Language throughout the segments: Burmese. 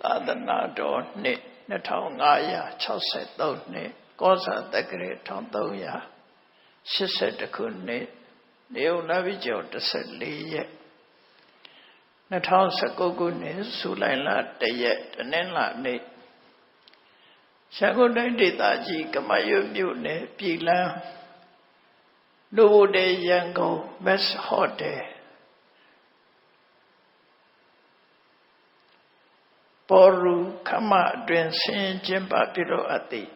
သာသနာတော်နှစ်2563နှစ်ကောဇာတက္ကရာ1382ခုနှစ်နေုံလာပြီကျော်14ရက်2019ခုနှစ်ဇူလိုင်လ1ရက်တနင်္လာနေ့ရန်ကုန်တိုင်းဒေသကြီးကမာရွတ်မြို့နယ်ပြည်လန်းနိုဗိုတယ်ရန်ကုန်မက်ဟိုတယ်ပေါ်ရူခမအတွင်ဆင်းကျင်းပပြုလုပ်အပ်သည့်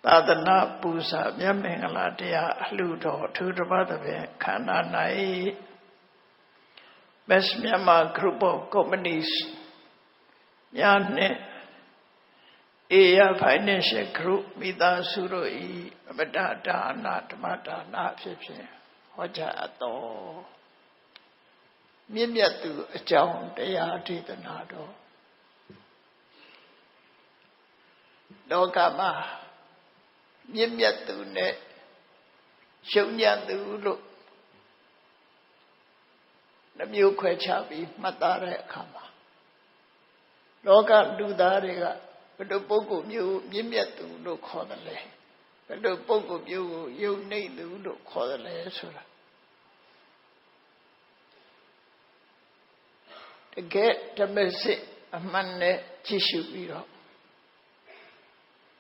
သာသနာပူဇာမြတ်မင်္ဂလာတရားအလှူတော်ထူးတစ်ပါးသဖြင့်ခန္ဓာ၌Best Myanmar Group of Companies များနှင့်Aya Financial Group မိသားစုတို့၏အမတဒါနဓမ္မဒါနဖြစ်ဖြင့်ဟောကြားအပ်သောမြင့်မြတ်သူအကြောင်းတရားဒေသနာတော်လောကမှာမြင့်မြတ်သူနဲ့ရှုံညံ့သူလို့နှမျိုးခွဲခြားပြီးမှတ်သားတဲ့အခါမှာလောကလူသားတွေကဘယ်လိုပုဂ္ဂိုလ်မျိုးမြင့်မြတ်သူလို့ခေါ်တယ်လဲဘယ်လိုပုဂ္ဂိုလ်မျိုးကိုယုံနှိမ့်သူလို့ခေါ်တယ်လဲဆိုတာတကယ်ဓမ္မစစ်အမှန်နဲ့ကြည့်ရှုပြီးတော့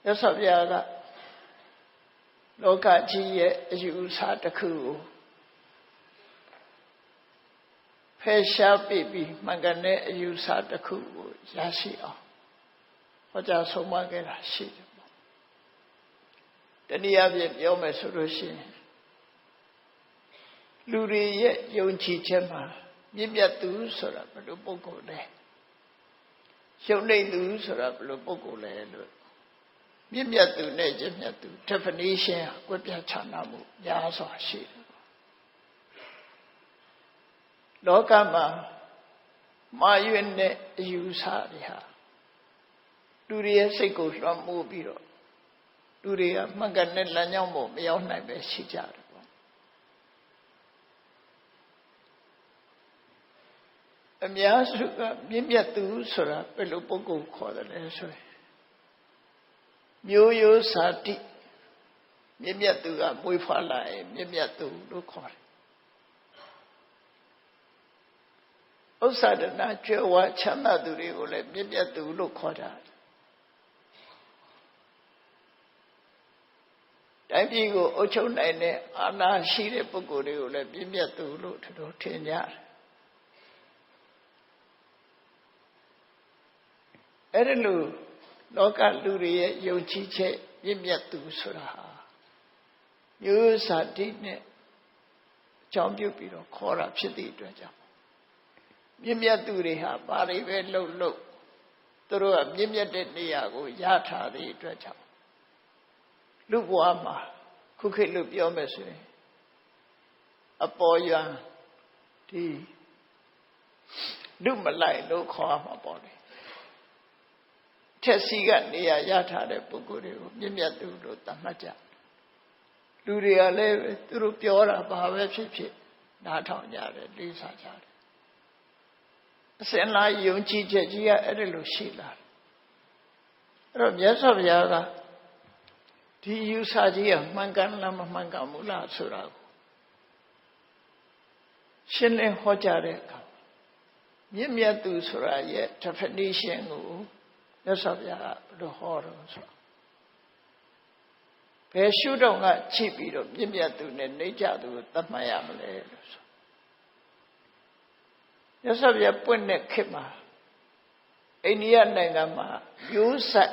ရသော်ဗျာကလောကကြီးရဲ့အယူအဆတစ်ခုကိုဖယ်ရှားပြီးမှန်ကန်တဲ့အယူအဆတစ်ခုကိုရရှိအောင်ဟောကြားဆုံးမခဲ့တာရှိတယ်ပေါ့တနည်းအားဖြင့်ပြောမယ်ဆိုလို့ရှိရင်လူတွေရဲ့ယုံကြည်ချက်မှာမြင့်မြတ်သူဆိုတာဘယ်လိုပုဂ္ဂိုလ်လဲရှုံးနေသူဆိုတာဘယ်လိုပုဂ္ဂိုလ်လဲလို့မြင့်မြတ်သူနဲ့ကျင့်မြတ်သူ definition ကွဲပြားခြားနားမှုများစွာရှိတယ်လောကမှာမာရွင်တဲ့အယူဆတွေဟာလူတွေရဲ့စိတ်ကိုလွှမ်းမိုးပြီးတော့လူတွေကမှန်ကန်တဲ့လမ်းကြောင်းပေါ်မရောက်နိုင်ပဲရှိကြတယ်ပေါ့အများစုကမြင့်မြတ်သူဆိုတာဘယ်လိုပုဂ္ဂိုလ်ခေါ်တယ်လဲဆိုရင်မျိုးရိုးဇာတိမြင့်မြတ်သူကမွေးဖွားလာရင်မြင့်မြတ်သူလို့ခေါ်တယ်ဥစ္စာဒနာကျွယ်ဝချမ်းသာသူတွေကိုလည်းမြင့်မြတ်သူလို့ခေါ်တာတိုင်းပြည်ကိုအုပ်ချုပ်နိုင်တဲ့အာဏာရှိတဲ့ပုဂ္ဂိုလ်တွေကိုလည်းမြင့်မြတ်သူလို့တို့ထင်ကြတယ်အဲ့ဒီလိုလောကလူတွေရဲ့ယုံကြည်ချက်မြင့်မြတ်သူဆိုတာဟာမျိုးဇာတိနဲ့အကြောင်းပြုပြီးတော့ခေါ်တာဖြစ်သည့်အတွက်ကြောင့်မြင့်မြတ်သူတွေဟာဘာတွေပဲလှုပ်သူတို့ကမြင့်မြတ်တဲ့နေရာကိုရထားသည့်အတွက်ကြောင့်လူဘဝမှာခုခေတ်လို့ပြောမယ်ဆိုရင်အပေါ်ယံဒီလူမလိုက်လို့ခေါ်မှာပေါ့လေထက်စီကနေရာရထားတဲ့ပုဂ္ဂိုလ်တွေကိုမြင့်မြတ်သူလို့သတ်မှတ်ကြလူတွေကလည်းသူတို့ပြောတာဘာပဲဖြစ်ဖြစ်နားထောင်ကြတယ်လေးစားကြတယ်အစင်လာယုံကြည်ချက်ကြီးကအဲ့ဒါလိုရှိလာတယ်အဲ့တော့မြတ်စွာဘုရားကဒီယူဆကြီးကမှန်ကန်လားမမှန်ကန်ဘူးလားဆိုတာကိုရှင်းလင်းဟောကြားတဲ့အခါမြင့်မြတ်သူဆိုတာရဲ့ definition ကိုမြတ်စွာဘုရားကဘယ်လိုဟောတော့ဆိုဘယ်ရှုတော့ကကြည့်ပြီးတော့မြင့်မြတ်သူနဲ့နှိမ့်ချသူကိုသတ်မှတ်ရမလဲလို့ဆိုမြတ်စွာဘုရားပွင့်တဲ့ခေတ်မှာအိန္ဒိယနိုင်ငံမှာမျိုးဆက်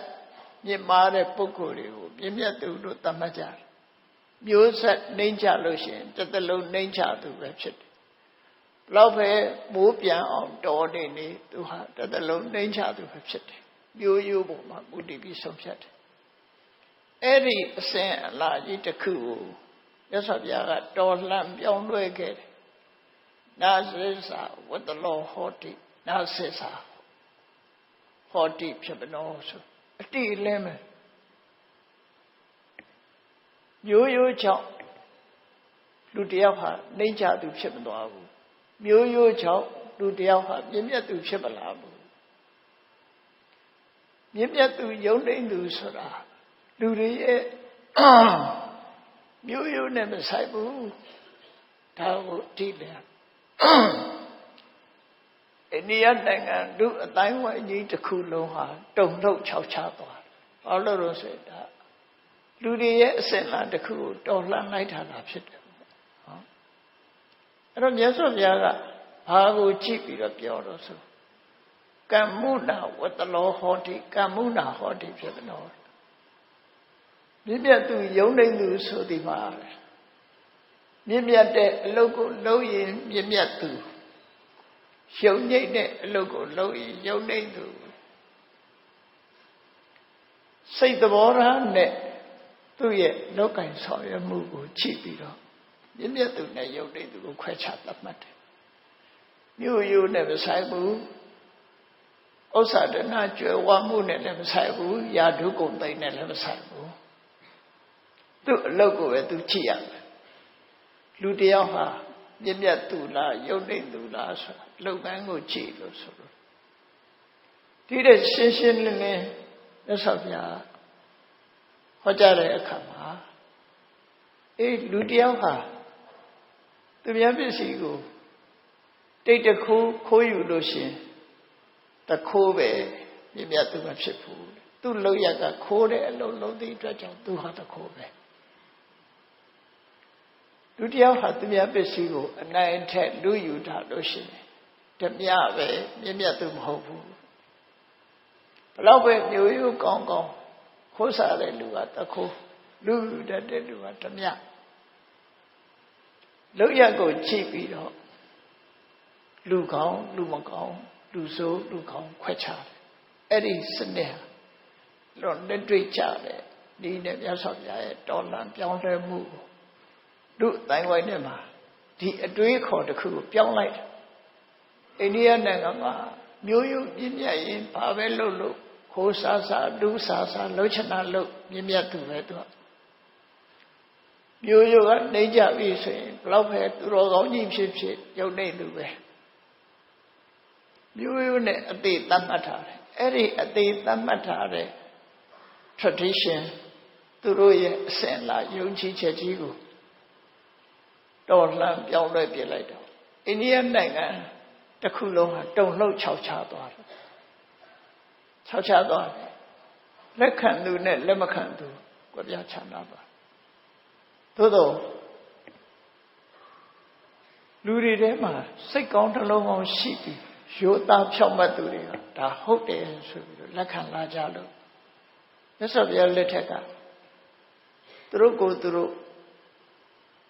မြင့်မားတဲ့ပုဂ္ဂိုလ်တွေကိုမြင့်မြတ်သူလို့သတ်မှတ်ကြတယ်မျိုးဆက်နှိမ့်ချလို့ရှိရင်တစ်သလုံးနှိမ့်ချသူပဲဖြစ်တယ်ဘလောက်ပဲမိုးပြန်အောင်တော်နေသူဟာတစ်သလုံးနှိမ့်ချသူပဲဖြစ်တယ်မျိုးရိုးပေါ်မှာမူတည်ပြီးဆုံးဖြတ်တယ်အဲ့ဒီအစဉ်အလာကြီးတစ်ခုကိုမြတ်စွာဘုရားကတော်လှန်ပြောင်းလဲခဲ့တယ်နာစေစာဝတ္တလောဟောတိနာစေစာဟောတိဖြစ်မလို့ဆိုအတိအလင်းပဲမျိုးရိုးကြောင့်လူတယောက်ဟာနှိမ့်ချသူဖြစ်မသွားဘူးမျိုးရိုးကြောင့်လူတယောက်ဟာမြင့်မြတ်သူဖြစ်မလာဘူး မြင့်မြတ်သူယုံနေသူဆိုတာလူတွေရဲ့မျိုးရိုးနဲ့မဆိုင်ဘူးဒါကိုကြည့်လေအိန္ဒိယနိုင်ငံလူအတိုင်းဝိုင်းကြီးတစ်ခုလုံးဟာတုံ့လောက်ခြောက်ခြားသွားဘာလို့လို့ဆိုတော့လူတွေရဲ့အစဉ်လာတစ်ခုကိုတော်လှန်လိုက်တာဖြစ်တယ်ဟောအဲ့တော့မြတ်စွာဘုရားကဘာကိုကြည့်ပြီးတော့ပြောတော့ဆိုကမ္မုနာဝတ္တလောဟောတိကမ္မုနာဟောတိဖြစ်တော့မြင့်မြတ်သူယုံနေသူဆိုဒီမှာမြင့်မြတ်တဲ့အလုပ်ကိုလုပ်ရင်မြင့်မြတ်သူယုံငိမ့်တဲ့အလုပ်ကိုလုပ်ရင်ယုံနေသူစိတ်သဘောထားနဲ့သူ့ရဲ့လောက်ကင်ဆောင်ရွက်မှုကိုကြည့်ပြီးတော့မြင့်မြတ်သူနဲ့ယုံနေသူကိုခွဲခြားသတ်မှတ်တယ်မြို့ရိုးနဲ့မဆိုင်ဘူးဥစ္စာဒနာကြွယ်ဝမှုနဲ့လည်းမဆိုင်ဘူးယာဓုကုန်သိမ့်နဲ့လည်းမဆိုင်ဘူးသူ့အလုပ်ကိုပဲသူကြည့်ရမယ်လူတယောက်ဟာမြင့်မြတ်သူလားယုံနေသူလားဆိုတာလုပ်ငန်းကိုကြည့်လို့ဆိုလို့ဒီတဲ့ရှင်းရှင်းလင်းလင်းမြတ်စွာဘုရားဟောကြားတဲ့အခါမှာလူတယောက်ဟာသူများပစ္စည်းကိုတိတ်တခိုးခိုးယူလို့ရှင်တခိုးပဲမြင့်မြတ်သူမဖြစ်ဘူးသူ့လောက်ရကခိုးတဲ့အလုံးလုံးသည့်အတွက်ကြောင့်သူဟာတခိုးပဲလူတယောက်ဟာသူများပစ္စည်းကိုအနိုင်အထက်လူယူထားလို့ရှိရင်ဓမြပဲမြင့်မြတ်သူမဟုတ်ဘူးဘလောက်ပဲမျိုးရိုးကောင်းကောင်းခိုးစားတဲ့လူကတခိုးလူယူတတ်တဲ့လူကဓမြလောက်ရကိုကြည့်ပြီးတော့လူကောင်းလူမကောင်းလူဆိုးလူကောင်းခွဲခြားတယ်အဲ့ဒီစနစ်ဟာလွန်လက်တွေ့ကြတယ်ဒီနဲ့မြတ်စွာဘုရားရဲ့တော်လှန်ပြောင်းလဲမှုလူအတိုင်းဝိုင်းထဲမှာဒီအတွေးခေါ်တစ်ခုကိုပြောင်းလိုက်တယ်အိန္ဒိယနိုင်ငံမှာမျိုးရိုးပြည့်မြတ်ရင်ဘာပဲလုပ်လို့ခိုးစားစားလူစားစားလှုပ်ချနာလှုပ်ပြည့်မြတ်သူပဲသူကမျိုးရိုးကနေကြပြီဆိုရင်ဘလောက်ပဲသူတော်ကောင်းကြီးဖြစ်ဖြစ်ယုံနေသူပဲမျိုးရိုးနဲ့အသေးသတ်မှတ်ထားတယ်အဲ့ဒီအသေးသတ်မှတ်ထားတဲ့ tradition သူတို့ရဲ့အစဉ်အလာယုံကြည်ချက်ကြီးကိုတော်လှန်ပြောင်းလဲပြလိုက်တော့အိန္ဒိယနိုင်ငံတစ်ခုလုံးဟာတုံလှုပ်ခြောက်ခြားသွားတယ်ခြောက်ခြားသွားတယ်လက်ခံသူနဲ့လက်မခံသူကိုပြချမ်းသာပါသို့တော့လူတွေထဲမှာစိတ်ကောင်းနှလုံးကောင်းရှိပြီးရိုးသားဖြောင့်မတ်သူတွေကဒါဟုတ်တယ်ဆိုပြီးတော့လက်ခံလာကြလို့မြတ်စွာဘုရားလက်ထက်ကသူတို့ကိုသူတို့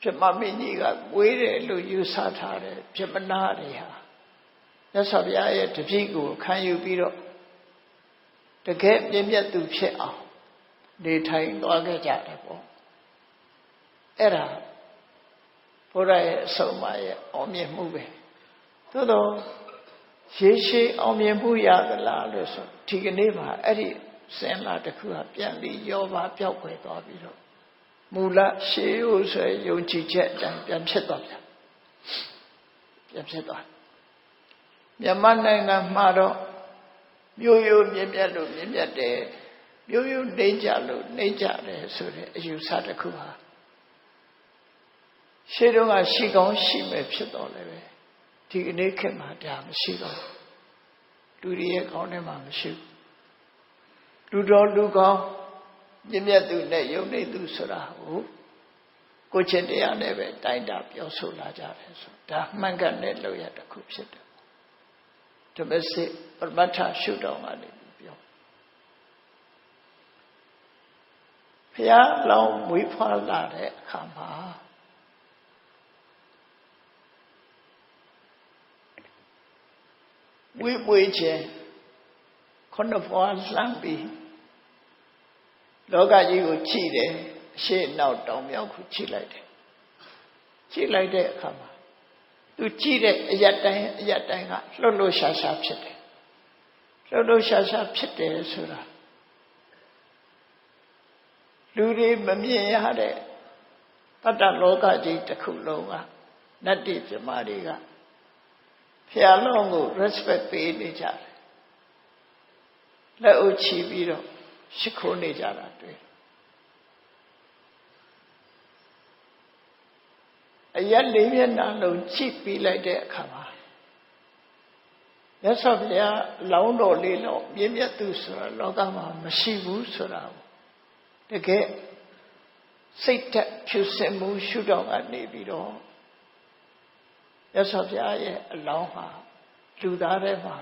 ပြမမင်းကြီးကဝေးတယ်လို့ယူဆထားတယ်ပြမနာတွေဟာမြတ်စွာဘုရားရဲ့တပည့်ကိုခံယူပြီးတော့တကယ်ပြည့်မြတ်သူဖြစ်အောင်နေထိုင်သွားခဲ့ကြတယ်ပေါ့အဲ့ဒါဘုရားရဲ့အဆုံးအမရဲ့အောင်မြင်မှုပဲသို့တော့ရေရှည်အောင်မြင်မှုရသလားလို့ဆိုဒီကနေ့မှာအဲ့ဒီစင်လာတစ်ခုကပြန်ပြီးရောပါပျောက်ွယ်သွားပြီးတော့မူလရှေးဥဆွေယုံကြည်ချက်အတိုင်းပြန်ဖြစ်သွားပြန်ဖြစ်သွားမြန်မာနိုင်ငံမှာတော့မျိုးရိုးမြင့်မြတ်လို့မြင့်မြတ်တယ်မျိုးရိုးနှိမ့်ကြလို့နှိမ့်ကြတယ်ဆိုတဲ့အယူဆတစ်ခုဟာရှေးတုန်းကရှိကောင်းရှိမယ်ဖြစ်တော်လည်းပဲဒီကနေ့ခေတ်မှာဒါမရှိတော့လူတွေရဲ့ခေါင်းထဲမှာမရှိဘူးလူတော်လူကောင်းမြင့်မြတ်သူနဲ့ယုံနေသူဆိုတာကိုကိုချင်းတရားနဲ့ပဲတိုင်းတာပြောဆိုလာကြတယ်ဆိုဒါမှန်ကန်တဲ့လောက်ရတစ်ခုဖြစ်တယ်ဓမ္မစစ်ပရမတ္ထရှုတော်ကနေပြောဘုရားလောင်းမွေးဖွားလာတဲ့အခါမှာဝိပွေခြင်းခုနှစ်ဘဝလှမ်းပြီးလောကကြီးကိုကြည့်တယ်အရှိနောက်တောင်မြောက်ကိုကြည့်လိုက်တယ်ကြည့်လိုက်တဲ့အခါမှာသူကြည့်တဲ့အရတိုင်းကလှုပ်လှုပ်ရှားရှားဖြစ်တယ်လှုပ်လှုပ်ရှားရှားဖြစ်တယ်ဆိုတာလူတွေမမြင်ရတဲ့တတ္တလောကကြီးတစ်ခုလုံးကနတ္တိပြမတွေကဖျားလုံးကို respect ပေးနေကြတယ် လက်အုပ်ချီပြီးတော့ရှိခိုးနေကြတာတွေ့အရက်လေးမျက်နှာလုံးကြည့်ပြီးလိုက်တဲ့အခါမှာမြတ်စွာဘုရားလောင်းတော်လေးလောက်မြင့်မြတ်သူဆိုတာလောကမှာမရှိဘူးဆိုတာတကယ်စိတ်သက်ဖြူစင်မှုရှုတော့ကနေပြီးတော့မြတ်စွာဘုရားရဲ့အလောင်းဟာလူသားတွေမှာ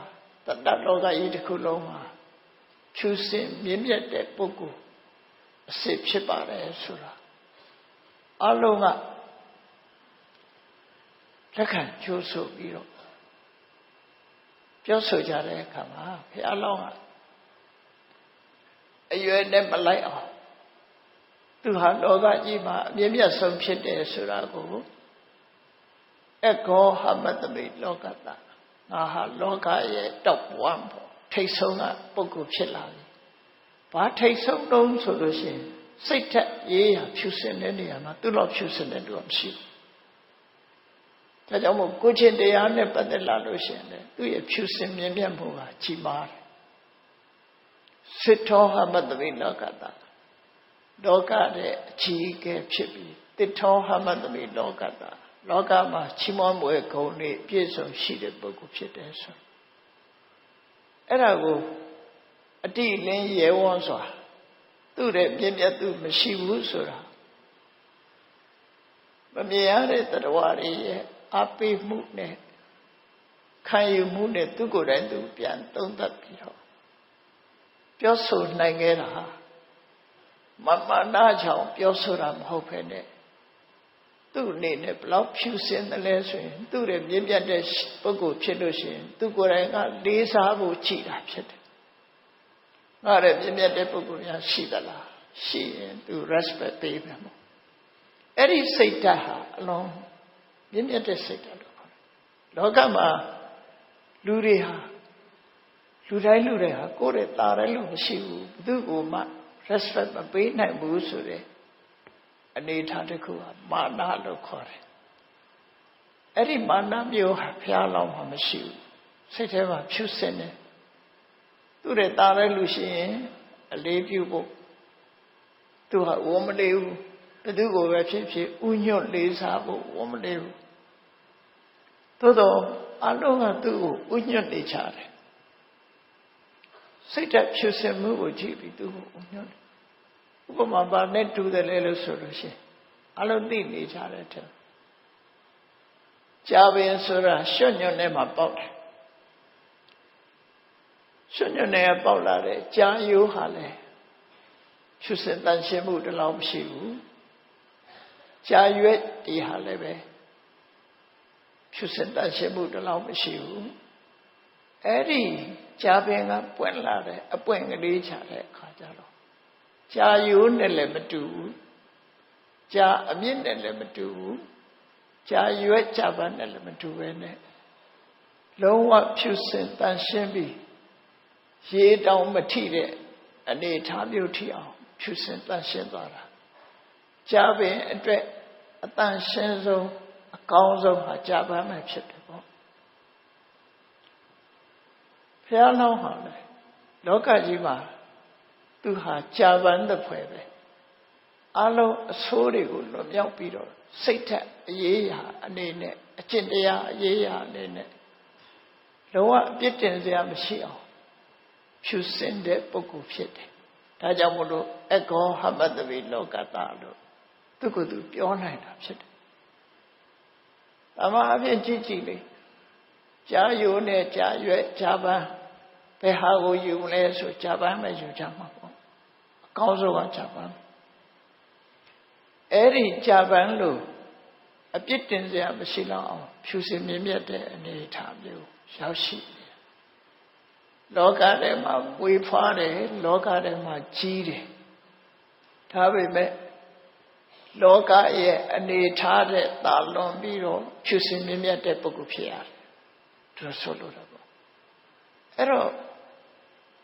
တတ္တလောကကြီးတစ်ခုလုံးမှာဖြူစင်မြင့်မြတ်တဲ့ပုဂ္ဂိုလ်အစစ်ဖြစ်ပါတယ်ဆိုတာအလုံးကလက်ခံကြိုးဆိုပြီးတော့ပြောဆိုကြတဲ့အခါမှာဘုရားလောင်းကအရွယ်နဲ့မလိုက်အောင်သူဟာလောကကြီးမှာအမြင့်မြတ်ဆုံးဖြစ်တယ်ဆိုတာကိုအကောဟမတမိလောကတငါဟာလောကရဲ့ top 1ပေါ့ထိတ်ဆုံးကပုဂ္ဂိုလ်ဖြစ်လာပြီဘာထိတ်ဆုံးတုံးဆိုလို့ရှိရင်စိတ်ထက်ရေးရဖြူစင်တဲ့နေရာမှာသူ့လောက်ဖြူစင်တဲ့သူကမရှိဘူးဒါကြောင့်မို့ကိုချင်းတရားနဲ့ပတ်သက်လာလို့ရှိရင်လေသူ့ရဲ့ဖြူစင်မြင့်မြတ်မှုကကြီးမားတယ်စိတ်တော်ဟမတမိလောကတလောကရဲ့အကြီးအကဲဖြစ်ပြီးတိထောဟမတမိလောကတလောကမှာချီးမွမ်းပွဲဂုဏ်တွေပြည့်စုံရှိတဲ့ပုဂ္ဂိုလ်ဖြစ်တယ်ဆိုအဲ့ဒါကိုအတိလင်းရဲဝန်းစွာသူ့ရဲ့ပြည့်မြတ်သူမရှိဘူးဆိုတာမမြင်ရတဲ့တရားတွေရဲ့အပိမှုနဲ့ခံယူမှုနဲ့သူကိုယ်တိုင်သူပြန်သုံးသပ်ပြီးတော့ပြောဆိုနိုင်ခဲ့တာမမနာချောင်ပြောဆိုတာမဟုတ်ဘဲနဲ့သူ့အနေနဲ့ဘလောက်ဖြူစင်တယ်လဲဆိုရင်သူ့ရဲ့မြင့်မြတ်တဲ့ပုဂ္ဂိုလ်ဖြစ်လို့ရှိရင်သူကိုယ်တိုင်ကလေးစားဖို့ကြည်တာဖြစ်တယ်။ငါရဲ့မြင့်မြတ်တဲ့ပုဂ္ဂိုလ်များရှိသလားရှိရင်သူ respect ပေးမယ်မို့အဲ့ဒီစိတ်ဓာတ်ဟာအလုံးမြင့်မြတ်တဲ့စိတ်ဓာတ်လို့ခေါ်တယ်။လောကမှာလူတွေဟာလူတိုင်းဟာကိုယ့်ရဲ့တာရဲလို့မရှိဘူးဘသူ့ကိုမှ respect မပေးနိုင်ဘူးဆိုတဲ့အနေထားတစ်ခုဟာမာနလို့ခေါ်တယ်အဲ့ဒီမာနမျိုးဟာဘုရားလောင်းမှာမရှိဘူးစိတ်ထဲမှာဖြူစင်တယ်သူ့ရဲ့တာရဲလို့ရှိရင်အလေးပြုဖို့သူဟာဝမလေးဘူးဘသူ့ကိုပဲဖြစ်ဖြစ်ဥညွတ်လေးစားဖို့ဝမလေးဘူးသို့တော့အလုံးကသူ့ကိုဥညွတ်နေချတယ်စိတ်ဓာတ်ဖြူစင်မှုကိုကြည့်ပြီးသူ့ကိုဥညွတ်ဥပမာပါနဲ့တူတယ်လေလို့ဆိုလို့ရှိရင်အလုံးသိနေကြတဲ့တဲ့ကြာပင်ဆိုတာရွှွညွတ်နဲ့မှပေါက်တယ်ရွှွညွတ်နဲ့ပေါက်လာတဲ့ကြာရိုးဟာလေဖြူစင်တန်ရှင်းမှုတလောက်မရှိဘူးကြာရွက်ဒီဟာလည်းပဲဖြူစင်တန်ရှင်းမှုတလောက်မရှိဘူးအဲ့ဒီကြာပင်ကပွင့်လာတဲ့အပွင့်ကလေးချတဲ့အခါကျတော့ကြာရိုးနဲ့လည်းမတူဘူးကြာအမြင့်နဲ့လည်းမတူဘူးကြာရွက်ကြာပန်းနဲ့လည်းမတူပဲနဲ့လုံးဝဖြူစင်တန်ရှင်းပြီးရေတောင်မထိတဲ့အနေထားမျိုးထိအောင်ဖြူစင်တန်ရှင်းသွားတာကြာပင်အတွက်အတန်ရှင်းဆုံးအကောင်းဆုံးဟာကြာပန်းပဲဖြစ်တယ်ပေါ့ဘုရားလောင်းဟာလေလောကကြီးမှာသူဟာကြာပန်းတဲ့ဖွဲ့ပဲအလုံးအဆိုးတွေကိုလွန်မြောက်ပြီးတော့စိတ်ထက်အရေးရာအနေနဲ့အကျင့်တရားအရေးရာအနေနဲ့လုံးဝအပြစ်တင်စရာမရှိအောင်ဖြူစင်တဲ့ပုဂ္ဂိုလ်ဖြစ်တယ်ဒါကြောင့်မို့လို့အကောဟမတဝိလောကတလို့သူကသူပြောနိုင်တာဖြစ်တယ်။အမှန်အဖြစ်ကြည့်ကြည့်လေကြာရိုးနဲ့ကြာရွက်ကြာပန်းဘယ်ဟာကိုယူမလဲဆိုကြာပန်းပဲယူကြမှာပေါ့အကောင်းဆုံးကကြာပန်းအဲ့ဒီကြာပန်းလို့အပြစ်တင်စရာမရှိတော့အောင်ဖြူစင်မြင့်မြတ်တဲ့အနေအထားမျိုးရောက်ရှိတယ်လောကထဲမှာပွေဖွားတယ်လောကထဲမှာကြီးတယ်ဒါပေမဲ့လောကရဲ့အနေထားတဲ့တာလွန်ပြီးတော့ဖြူစင်မြင့်မြတ်တဲ့ပုဂ္ဂိုလ်ဖြစ်ရတယ်သူဆိုလိုတာပေါ့အဲ့တော့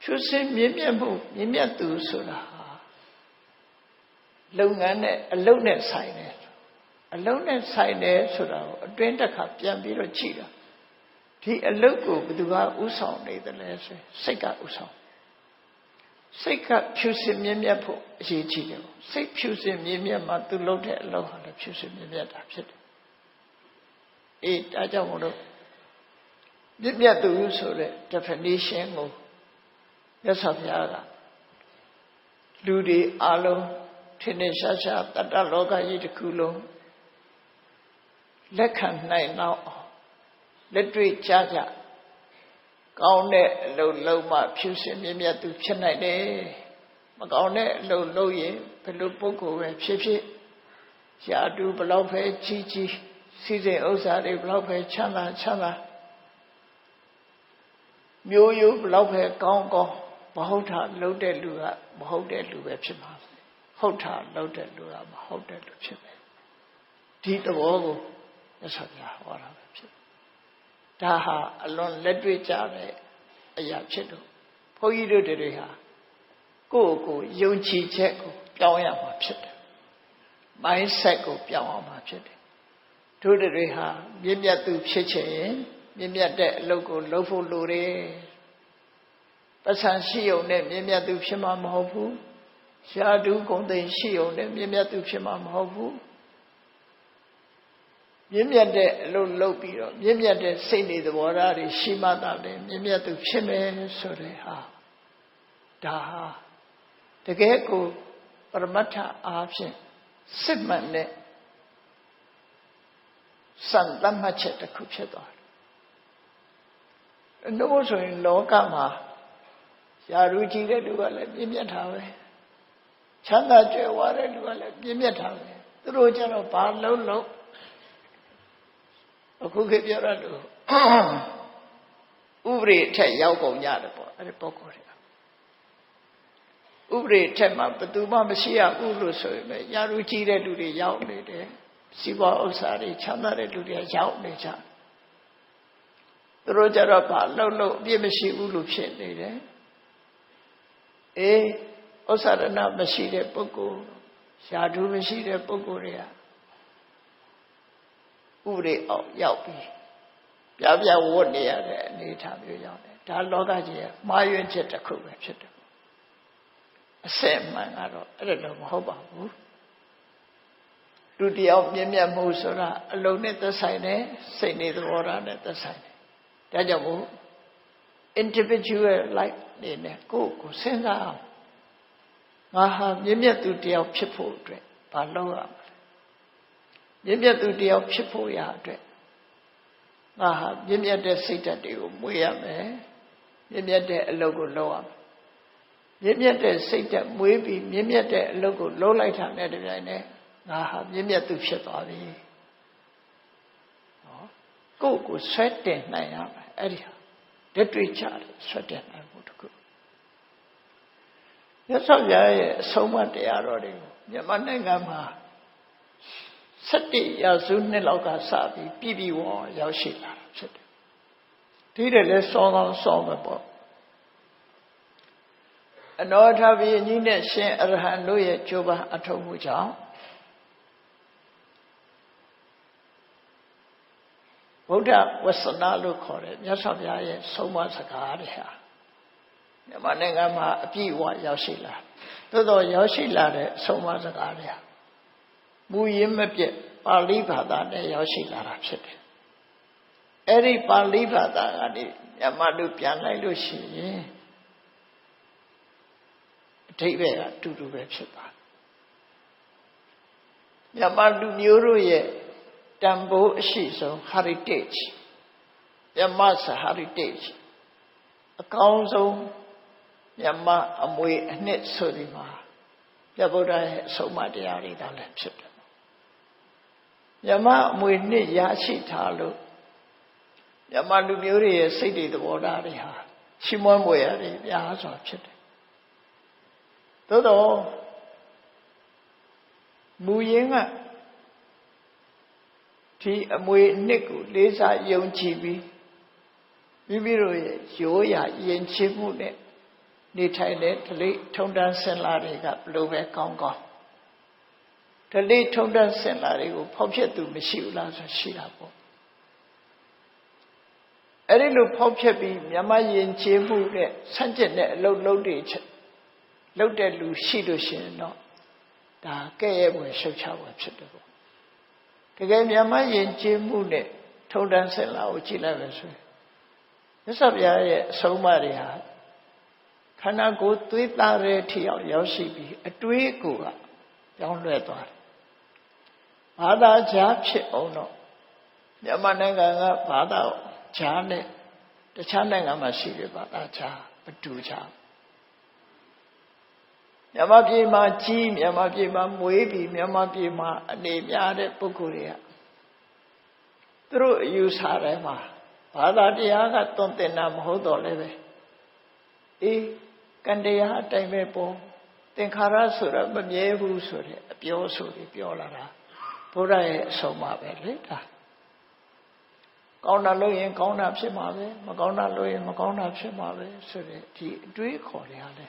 ဖြူစင်မြင့်မြတ်မှုမြင့်မြတ်သူဆိုတာလုပ်ငန်းနဲ့အလုပ်နဲ့ဆိုင်တယ်အလုပ်နဲ့ဆိုင်တယ်ဆိုတာကိုအတွင်းတစ်ခါပြန်ပြီးတော့ကြည့်တာဒီအလုပ်ကိုဘယ်သူကဥဆောင်နေတယ်လဲဆိုစိတ်ကဥဆောင် စိတ်ကဖြူစင်မြင့်မြတ်ဖို့အရေးကြီးတယ်စိတ်ဖြူစင်မြင့်မြတ်မှသူလုပ်တဲ့အလုပ်ဟာလည်းဖြူစင်မြင့်မြတ်တာဖြစ်တယ်အေးဒါကြောင့်မလို့မြင့်မြတ်သူဆိုတဲ့ definition ကိုမြတ်စွာဘုရားကလူတွေအလုံးထင်ထင်ရှားရှားတတ္တလောကကြီးတစ်ခုလုံးလက်ခံနိုင်တော့လက်တွေ့ကြကြကောင်းတဲ့အလုပ်လုံးမှဖြူစင်မြင့်မြတ်သူဖြစ်နိုင်တယ်မကောင်းတဲ့အလုပ်လုပ်ရင်ဘယ်လိုပုဂ္ဂိုလ်ပဲဖြစ်ဖြစ်ရာထူးဘလောက်ပဲကြီးကြီးစီစဉ်ဥစ္စာတွေဘလောက်ပဲချမ်းသာမျိုးရိုးဘလောက်ပဲကောင်းမဟုတ်တာလုပ်တဲ့လူကမဟုတ်တဲ့လူပဲဖြစ်မှာဟုတ်တာလုပ်တဲ့လူကမဟုတ်တဲ့လူဖြစ်မယ်ဒီသဘောကိုမြတ်စွာဘုရားဟောတာပဲဖြစ်ဒါဟာအလွန်လက်တွေ့ကြတဲ့အရာဖြစ်တော့ဘုန်းကြီးတို့တွေဟာကိုယ့်ကိုယုံကြည်ချက်ကိုပြောင်းရမှာဖြစ်တယ် mindset ကိုပြောင်းအောင်မှာဖြစ်တယ်တို့တွေဟာမြင့်မြတ်သူဖြစ်ချင်ရင်မြင့်မြတ်တဲ့အလုပ်ကိုလုပ်ဖို့လိုတယ်ပတ်စံရှိုံနဲ့မြင့်မြတ်သူဖြစ်မှာမဟုတ်ဘူးရှားတူးဂုံသိမ်းရှိုံနဲ့မြင့်မြတ်သူဖြစ်မှာမဟုတ်ဘူးမြင့်မြတ်တဲ့အလုပ်လုပ်ပြီးတော့မြင့်မြတ်တဲ့စိတ်နေသဘောထားတွေရှိမှသာလေမြင့်မြတ်သူဖြစ်မယ်ဆိုတဲ့ဟာဒါဟာတကယ်ကိုပရမတ္ထအားဖြင့်စစ်မှန်တဲ့စံတတ်မှတ်ချက်တစ်ခုဖြစ်သွားတယ်။နှုတ်ဆိုရင်လောကမှာယာရုကြီးတဲ့လူကလည်းပြင်းပြတာပဲချမ်းသာကြွယ်ဝတဲ့လူကလည်းပြင်းပြတာပဲသူတို့ကျတော့ဘာလုံးအခုခေတ်ပြောရလို့ဥပရိထက်ရောက်ကုန်ကြတယ်ပေါ့အဲ့ဒီပုဂ္ဂိုလ်တွေဥပရိထက်မှာဘယ်သူမှမရှိရဘူးလို့ဆိုရင်လည်းယာရုကြီးတဲ့လူတွေရောက်နေတယ်စီးပွားဥစ္စာတွေချမ်းသာတဲ့လူတွေရောက်နေကြသူတို့ကြတော့ဘာလုံးအပြစ်မရှိဘူးလို့ဖြစ်နေတယ်အေးဥစ္စာရဏမရှိတဲ့ပုဂ္ဂိုလ်ယာဓုမရှိတဲ့ပုဂ္ဂိုလ်တွေကဥပရိအောင်ရောက်ပြီးပြဝတ်နေရတဲ့အနေအထားမျိုးရောက်တယ်ဒါလောကကြီးရဲ့မှားယွင်းချက်တစ်ခုပဲဖြစ်တယ်အစစ်မှန်ကတော့အဲ့ဒါတော့မဟုတ်ပါဘူးလူတယောက်မြင့်မြတ်မှုဆိုတာအလုံးနဲ့သက်ဆိုင်တယ်စိတ်နေသဘောထားနဲ့သက်ဆိုင်တယ်ဒါကြောင့်မို့ individual life နေနဲ့ကိုယ့်ကိုစဉ်းစားအောင်ငါဟာမြင့်မြတ်သူတယောက်ဖြစ်ဖို့အတွက်ဘာလုပ်ရမလဲမြင့်မြတ်သူတယောက်ဖြစ်ဖို့ရအတွက်ငါဟာမြင့်မြတ်တဲ့စိတ်ဓာတ်တွေကိုမွေးရမယ်မြင့်မြတ်တဲ့အလုပ်ကိုလုပ်ရမယ်မြင့်မြတ်တဲ့စိတ်ဓာတ်မွေးပြီးမြင့်မြတ်တဲ့အလုပ်ကိုလုပ်လိုက်တာနဲ့တပြိုင်နက်ငါဟာမြင့်မြတ်သူဖြစ်သွားပြီကိုယ့်ကိုဆွဲတင်နိုင်ရမယ်အဲ့ဒီဟာလက်တွေ့ချတယ်ဆွဲတင်နိုင်ဖို့တခုရသော်ရဲ့အဆုံးအမတရားတော်တွေကိုမြန်မာနိုင်ငံမှာ17 ရာစုနှစ်လောက်ကစပြီးပြည်ဝရောက်ရှိလာတာဖြစ်တယ်ဒီတည်းလဲစောကောင်းစောပဲပေါ့အနောထဘုရင်ကြီးနဲ့ရှင်အရဟံတို့ရဲ့ကြိုးပမ်းအထောက်မှုကြောင့်ဗုဒ္ဓဝဆနာလို့ခေါ်တယ်မြတ်စွာဘုရားရဲ့ဆုံးမစကားတွေဟာမြန်မာနိုင်ငံမှာအပြည့်အဝရောက်ရှိလာသို့တော်ရောက်ရှိလာတဲ့ဆုံးမစကားတွေဟာမူရင်းမပြတ်ပါဠိဘာသာနဲ့ရောက်ရှိလာတာဖြစ်တယ်အဲ့ဒီပါဠိဘာသာကနေမြန်မာလူပြန်လိုက်လို့ရှိရင်အဓိပ္ပာယ်ကအတူတူပဲဖြစ်ပါတယ်မြန်မာလူမျိုးတို့ရဲ့တန်ဖိုးအရှိဆုံး heritage မြန်မာစာ heritage အကောင်းဆုံးမြန်မာအမွေအနှစ်ဆိုဒီမှာမြတ်ဗုဒ္ဓရဲ့အဆုံးအမတရားတွေကလည်းဖြစ်တယ်မြန်မာအမွေနှစ်ရရှိထားလို့မြန်မာလူမျိုးတွေရဲ့စိတ်တွေသဘောထားတွေဟာရှိမွမ်းမွေရတယ်များစွာဖြစ်တယ်သို့တော့မူရင်းကဒီအမွေနှစ်ကိုလေးစားယုံကြည်ပြီးမိမိတို့ရဲ့ရိုးရာယဉ်ကျေးမှုနဲ့နေထိုင်တဲ့ဓလေ့ထုံတန်းစင်လာတွေကဘလို့ပဲကောင်းကောင်းဓလေ့ထုံတန်းစင်လာတွေကိုဖောက်ဖျက်သူမရှိဘူးလားဆိုရှိတာပေါ့အဲ့ဒီလိုဖောက်ဖျက်ပြီးမြမယဉ်ကျေးမှုနဲ့ဆန့်ကျင်တဲ့အလုပ်လုပ်တွေ လုပ်တဲ့လူရှိလို့ရှိရင်တော့ဒါကဲ့ရဲ့ွယ်ရှုပ်ချွယ်ဖြစ်တယ်ပေါ့တကယ်မြန်မာယဉ်ကျေးမှုနဲ့ထုံတန်းဆက်လာကိုကြည့်လိုက်ပဲဆိုရင်မြတ်စွာဘုရားရဲ့အဆုံးအမတွေဟာခန္ဓာကိုယ်သွေးသားတဲ့ထီအောင်ရောက်ရှိပြီးအတွေးကိုကပြောင်းလဲသွားတယ်ဘာသာကြားဖြစ်အောင်တော့မြန်မာနိုင်ငံကဘာသာကြားနဲ့တခြားနိုင်ငံမှာရှိတဲ့ဘာသာကြားမတူကြမြန်မာပြည်မှာကြီးမြန်မာပြည်မှာမွေးပြီးမြန်မာပြည်မှာအနေများတဲ့ပုဂ္ဂိုလ်တွေကသူတို့အယူဆထဲမှာဘာသာတရားကသွန်သင်တာမဟုတ်တော့လည်းပဲအေးကံတရားအတိုင်းပဲပေါ့သင်္ခါရဆိုတာမမြဲဘူးဆိုတဲ့အပြောဆိုပြီးပြောလာတာဘုရားရဲ့အဆုံးအမပဲလေဒါကောင်းတာလုပ်ရင်ကောင်းတာဖြစ်မှာပဲမကောင်းတာလုပ်ရင်မကောင်းတာဖြစ်မှာပဲဆိုတဲ့ဒီအတွေးခေါ်တွေဟာလေ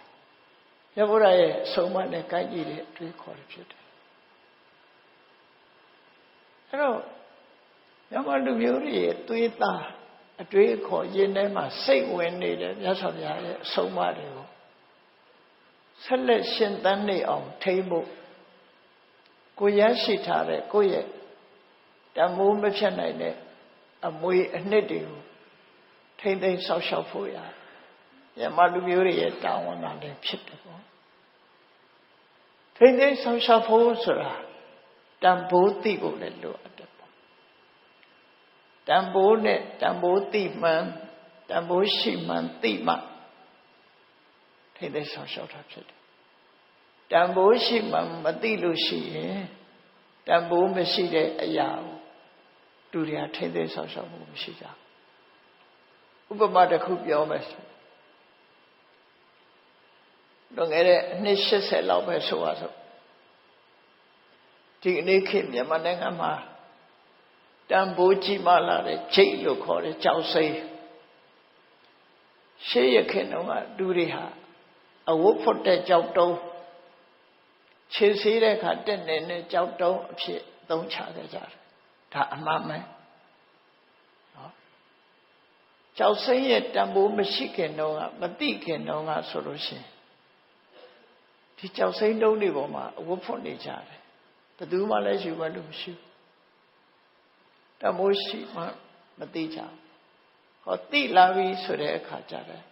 မြတ်ဗုဒ္ဓရဲ့အဆုံးအမနဲ့ကိုက်ကြည့်တဲ့အတွေးခေါ်တွေဖြစ်တယ်အဲ့တော့မြန်မာလူမျိုးတွေရဲ့သွေးသားအတွေးခေါ်ရင်းထဲမှာစိတ်ဝင်နေတဲ့မြတ်စွာဘုရားရဲ့အဆုံးအမတွေကိုဆက်လက်ရှင်သန်နေအောင်ထိန်းဖို့ကိုရရှိထားတဲ့ကိုယ့်ရဲ့တမိုးမဖြတ်နိုင်တဲ့အမွေအနှစ်တွေကိုထိမ့်သိမ်းဆောက်ရှောက်ဖို့ရမြန်မာလူမျိုးတွေရဲ့တာဝန်ကလည်းဖြစ်တယ်ပေါ့ထိမ့်သိမ်းဆောက်ရှောက်ဖို့ဆိုတာတန်ဖိုးသိဖို့လည်းလိုအပ်တယ်ပေါ့တန်ဖိုးနဲ့တန်ဖိုးသိမှန်တန်ဖိုးရှိမှန်သိမှထိမ့်သိမ်းဆောက်ရှောက်တာဖြစ်တယ်တန်ဖိုးရှိမှမသိလို့ရှိရင်တန်ဖိုးမရှိတဲ့အရာကိုလူတွေကထိမ့်သိမ်းဆောက်ရှောက်မှုမရှိကြဥပမာတစ်ခုပြောမယ်လွန်ခဲ့တဲ့အနှစ်80လောက်ပဲဆိုပါစို့ဒီနေ့ခေတ်မြန်မာနိုင်ငံမှာတန်ဖိုးကြီးမားလာတဲ့ဂျိတ်လို့ခေါ်တဲ့ကြောက်စိမ်းရှေးရခေတ်တုန်းကလူတွေဟာအဝတ်ဖွတ်တဲ့ကြောက်တုံးခြေဆေးတဲ့အခါတက်နေတဲ့ကြောက်တုံးအဖြစ်သုံးချခဲ့ကြတယ်ဒါအမှန်ပဲနော်ကြောက်စိမ်းရဲ့တန်ဖိုးမရှိခင်တုန်းကမသိခင်တုန်းကဆိုလို့ရှိရင်ဒီကြောက်စိမ်းတုံးတွေပေါ်မှာအဝတ်ဖွတ်နေကြတယ်ဘယ်သူမှလည်းယူမလို့မရှိဘူးတန်ဖိုးရှိမှမသိကြဘူးဟောသိလာပြီဆိုတဲ့အခါကျတဲ့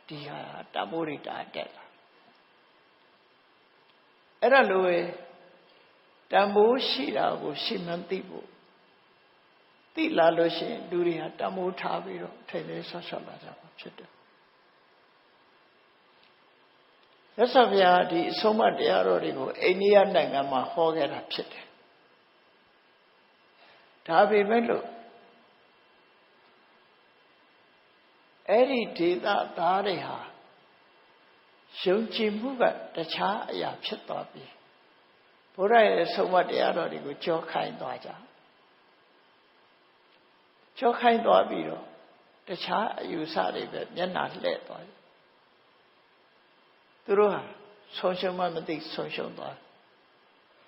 ဒီဟာတန်ဖိုးတွေတာတက်လာအဲ့ဒါလိုပဲတန်ဖိုးရှိတာကိုရှိမှန်းသိဖို့သိလာလို့ရှိရင်လူတွေဟာတန်ဖိုးထားပြီးတော့ထိတ်လေးဆော့ဆော့လာကြမှာဖြစ်တယ်မြတ်စွာဘုရားဒီအဆုံးအမတရားတော်တွေကိုအိန္ဒိယနိုင်ငံမှာဟောခဲ့တာဖြစ်တယ်ဒါပေမဲ့လို့အဲ့ဒီဒေသသားတွေဟာယုံကြည်မှုကတခြားအရာဖြစ်သွားပြီဘုရားရဲ့ဆုံးမတရားတော်တွေကိုကြောခိုင်းသွားကြကြောခိုင်းသွားပြီးတော့တခြားအယူဆတွေပဲမျက်နှာလှည့်သွားတယ်သူတို့ဟာဆုံးရှုံးမှမသိဆုံးရှုံးသွား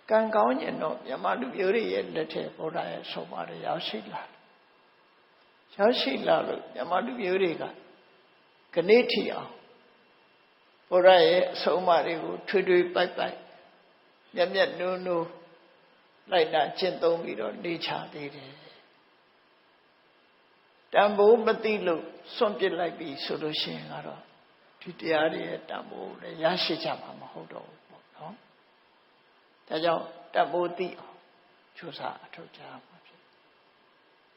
ကံကောင်းရင်တော့မြန်မာလူမျိုးတွေရဲ့လက်ထက်ဘုရားရဲ့ဆုံးမတွေရောက်ရှိလာလို့မြန်မာလူမျိုးတွေကခဏထီအောင်ဘုရားရဲ့အဆုံးအမတွေကိုထွေထွေပိုက်ပိုက်မျက်မျက်နှိုးနှိုးလိုက်တာကျင့်သုံးပြီးတော့နေချသေးတယ်တန်ဖိုးမသိလို့စွန့်ပစ်လိုက်ပြီဆိုလို့ရှိရင်ကတော့ဒီတရားတွေရဲ့တန်ဖိုးလည်းရရှိကြမှာမဟုတ်တော့ဘူးပေါ့နော်ဒါကြောင့်တန်ဖိုးသိအောင်ကြိုးစားအထောက်ကြမှာဖြစ်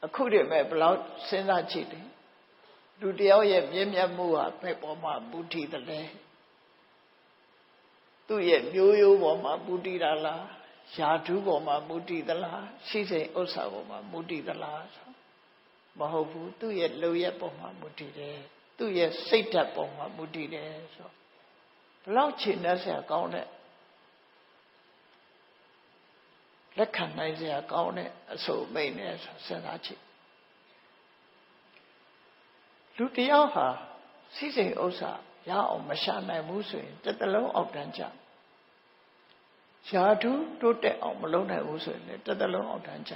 အခုတည်းမဲ့ဘလောက်စဉ်းစားကြည့်တယ်လူတယောက်ရဲ့မြင့်မြတ်မှုဟာဘယ်ပေါ်မှာမူတည်တယ်လဲသူ့ရဲ့မျိုးရိုးပေါ်မှာမူတည်တာလားယာဓုပေါ်မှာမူတည်သလားရှိစိမ်ဥစ္စာပေါ်မှာမူတည်သလားမဟုတ်ဘူးသူ့ရဲ့လုပ်ရက်ပေါ်မှာမူတည်တယ်သူ့ရဲ့စိတ်ဓာတ်ပေါ်မှာမူတည်တယ်ဆိုဘလောက်ခြေနှက်စရာကောင်းတဲ့လက်ခံနိုင်စရာကောင်းတဲ့အဆိုမိတ်နဲ့စဉ်းစားကြည့်လူတယောက်ဟာစိစိမ်ဥစ္စာရအောင်မရှာနိုင်ဘူးဆိုရင်တစ်သလုံးအောက်တန်းကျယာဓုတိုးတက်အောင်မလုပ်နိုင်ဘူးဆိုရင်တစ်သလုံးအောက်တန်းကျ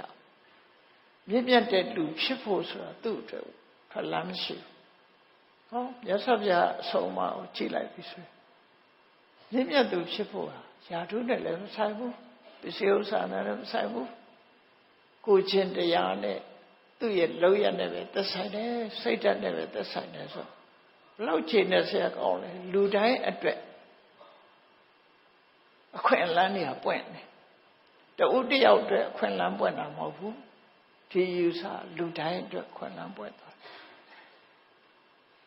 မြင့်မြတ်တဲ့လူဖြစ်ဖို့ဆိုတာသူ့အတွက်ဖလမ်းမရှိဘူးဟောမြတ်စွာဘုရားအဆုံးအမကိုကြည့်လိုက်ပြီဆိုရင် မြင့်မြတ်သူဖြစ်ဖို့ဟာယာထုနဲ့လည်းမဆိုင်ဘူးပစ္စည်းဥစ္စာနဲ့လည်းမဆိုင်ဘူးကိုချင်းတရားနဲ့သူ့ရဲ့လောက်ရနဲ့ပဲသက်ဆိုင်တယ်စိတ်ဓာတ်နဲ့ပဲသက်ဆိုင်တယ်ဆိုဘလောက်ချိန်နဲ့ဆရာကောင်းလဲလူတိုင်းအတွက်အခွင့်အလမ်းတွေကပွင့်တယ်တဦးတယောက်အတွက်အခွင့်အလမ်းပွင့်တာမဟုတ်ဘူးဒီယူဆလူတိုင်းအတွက်ခွင့်လန်းပွင့်သွား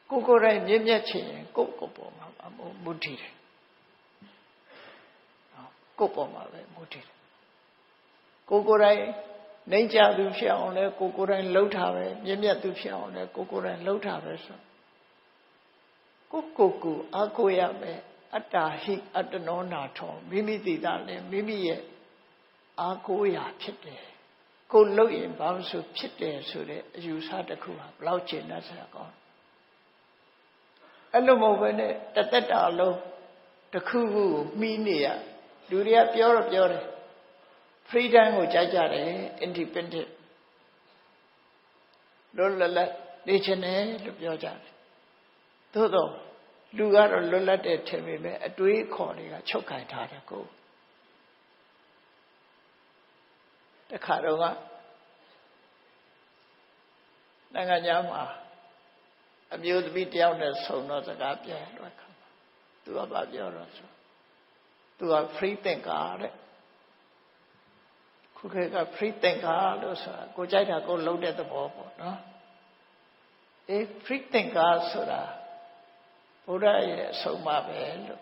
ကိုယ်တိုင်မြင့်မြတ်ချင်ရင်ကိုယ့်ပေါ်မှာမူတည်တယ်ကိုယ့်ပေါ်မှာပဲမူတည်တယ်ကိုယ်တိုင်နှိမ့်ကြသူဖြစ်အောင်လဲကိုယ်တိုင်လှုပ်ထားပဲမြင့်မြတ်သူဖြစ်အောင်လဲကိုယ်တိုင်လှုပ်ထားပဲဆိုကိုအားကိုရမယ်အတ္တဟိအတ္တနောနာထောမိမိသိတာလဲမိမိရဲ့အားကိုရဖြစ်တယ်ကိုလှုပ်ရင်ဘာလို့ဆိုဖြစ်တယ်ဆိုတဲ့အယူဆတစ်ခုဟာဘလောက်ကျင့်တတ်စရာကောင်းအဲ့လိုမဟုတ်ဘဲနဲ့တသက်တာလုံးတစ်ခုခုကိုမှီးနေရလူတွေကပြောတယ် freedom ကိုကြိုက်ကြတယ် independent လွတ်လပ်နေချင်တယ်လို့ပြောကြတယ်သို့တော့လူကတော့လွတ်လပ်တဲ့ထင်ပေမဲ့အတွေးခေါ်တွေကချုပ်ခိုင်ထားတယ်ကိုတခါတော့ကနိုင်ငံခြားမှာအမျိုးသမီးတယောက်နဲ့ဆုံတော့စကားပြောတော့ခါသူကဘာပြောတော့ဆိုသူက free thinker တဲ့ခုခေတ်က free thinker လို့ဆိုတာကိုကြိုက်တာကိုလုပ်တဲ့သဘောပေါ့နော်free thinker ဆိုတာဘုရားရဲ့အဆုံးအမပဲလို့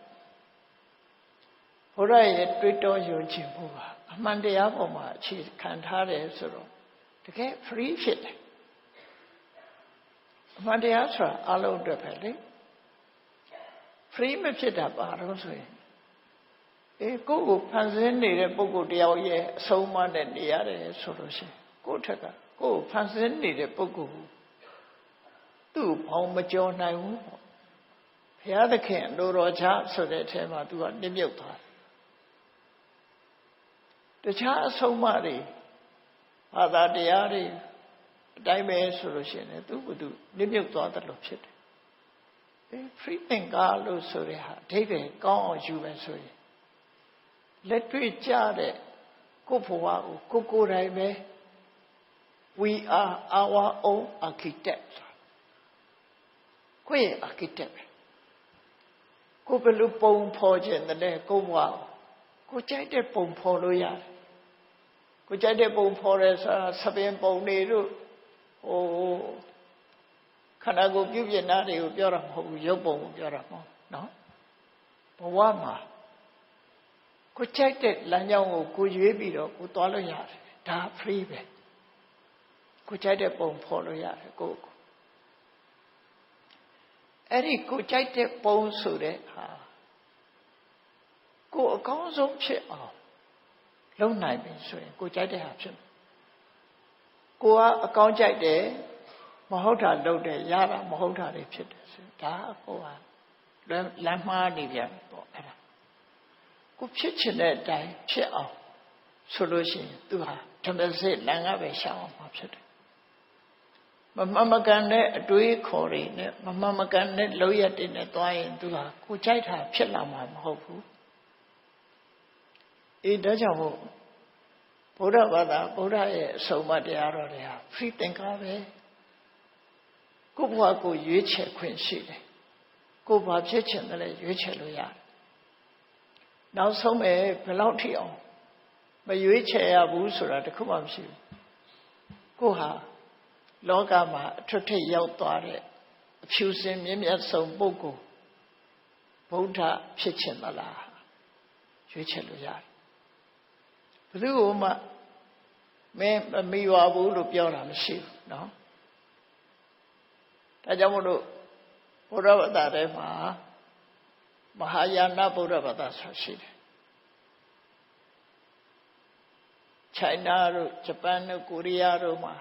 ဘုရားရဲ့တွေးတောယုံကြည်မှုပါအမှန်တရားပေါ်မှာအခြေခံထားတယ်ဆိုတော့တကယ် free ဖြစ်တယ်အမှန်တရားဆိုတာအလုံးအတွက်ပဲလေ free မဖြစ်တာပါတော့ဆိုရင်ကိုယ့်ကိုဖန်ဆင်းနေတဲ့ပုဂ္ဂိုလ်တယောက်ရဲ့အဆုံးအမနဲ့နေရတယ်ဆိုလို့ရှိရင်ကိုယ့်ထက်ကကိုယ့်ကိုဖန်ဆင်းနေတဲ့ပုဂ္ဂိုလ်သူ့ဘောင်မကျော်နိုင်ဘူးပေါ့ဘုရားသခင်လိုတော်ချဆိုတဲ့အထဲမှာသူကနစ်မြုပ်သွားတယ်တခြားအဆုံးအမတွေဘာသာတရားတွေအတိုင်းပဲဆိုလို့ရှိရင်သူ့ဘုသူနစ်မြုပ်သွားတယ်လို့ဖြစ်တယ်free thinker လို့ဆိုတဲ့ဟာအဓိပ္ပာယ်ကောင်းအောင်ယူမယ်ဆိုရင်လက်တွေ့ကြတဲ့ကိုယ့်ဘဝကိုကိုယ်တိုင်ပဲ we are our own architect ကိုယ့်ရဲ့ architect ကိုယ်ဘယ်လိုပုံဖော်ခြင်းလဲကိုယ့်ဘဝကိုကြိုက်တဲ့ပုံဖော်လို့ရတယ်ကိုကြိုက်တဲ့ပုံဖော်ရဲဆိုတာသပင်ပုံတွေတို့ခန္ဓာကိုယ်ပြုပြင်တာတွေကိုပြောတာမဟုတ်ဘူးရုပ်ပုံကိုပြောတာမဟုတ်နော်ဘဝမှာကိုကြိုက်တဲ့လမ်းကြောင်းကိုရွေးပြီးတော့ကိုသွားလို့ရတယ်ဒါ free ပဲကိုကြိုက်တဲ့ပုံဖော်လို့ရတယ်ကိုအဲ့ဒီကိုကြိုက်တဲ့ပုံဆိုတဲ့ဟာကိုအကောင်းဆုံးဖြစ်အောင်လုပ်နိုင်ပြီဆိုရင်ကိုကြိုက်တဲ့ဟာဖြစ်မယ်ကိုကအကောင်းကြိုက်တယ်မဟုတ်တာလုပ်တယ်ရတာမဟုတ်တာတွေဖြစ်တယ်ဆိုဒါကိုကလမ်းမှားနေပြန်ပေါ့အဲ့ဒါကိုဖြစ်ချင်တဲ့အတိုင်းဖြစ်အောင်ဆိုလို့ရှိရင်သူဟာဓမ္မစစ်လမ်းကပဲရှောင်အောင်မှာဖြစ်တယ်မမှန်မကန်တဲ့အတွေးခေါ်တွေနဲ့မမှန်မကန်တဲ့လုပ်ရက်တွေနဲ့တွားရင်သူဟာကိုကြိုက်တာဖြစ်လာမှာမဟုတ်ဘူးဒါကြောင့်မို့ဘုရားဘာသာဘုရားရဲ့အဆုံးအမတရားတော်တွေဟာ free thinker ပဲကိုယ့်ဘဝကိုရွေးချယ်ခွင့်ရှိတယ်ကိုယ်ဘာဖြစ်ချင်တယ်လဲရွေးချယ်လို့ရတယ်နောက်ဆုံးပဲဘယ်လောက်ထိအောင်မရွေးချယ်ရဘူးဆိုတာတခုမှမရှိဘူးကိုဟာလောကမှာအထွတ်ထိပ်ရောက်သွားတဲ့အဖြူစင်မြင့်မြတ်ဆုံးပုဂ္ဂိုလ်ဗုဒ္ဓဖြစ်ချင်သလားရွေးချယ်လို့ရတယ်ဘယ်သူမှမမိပါဘူးလို့ပြောတာမရှိဘူးနော်ဒါကြောင့်မို့လို့ဘုရားဘာသာထဲမှာမဟာယာနဗုဒ္ဓဘာသာဆိုရှိတယ်ချိုင်းနာတို့ဂျပန်တို့ကိုရီးယားတို့မှာ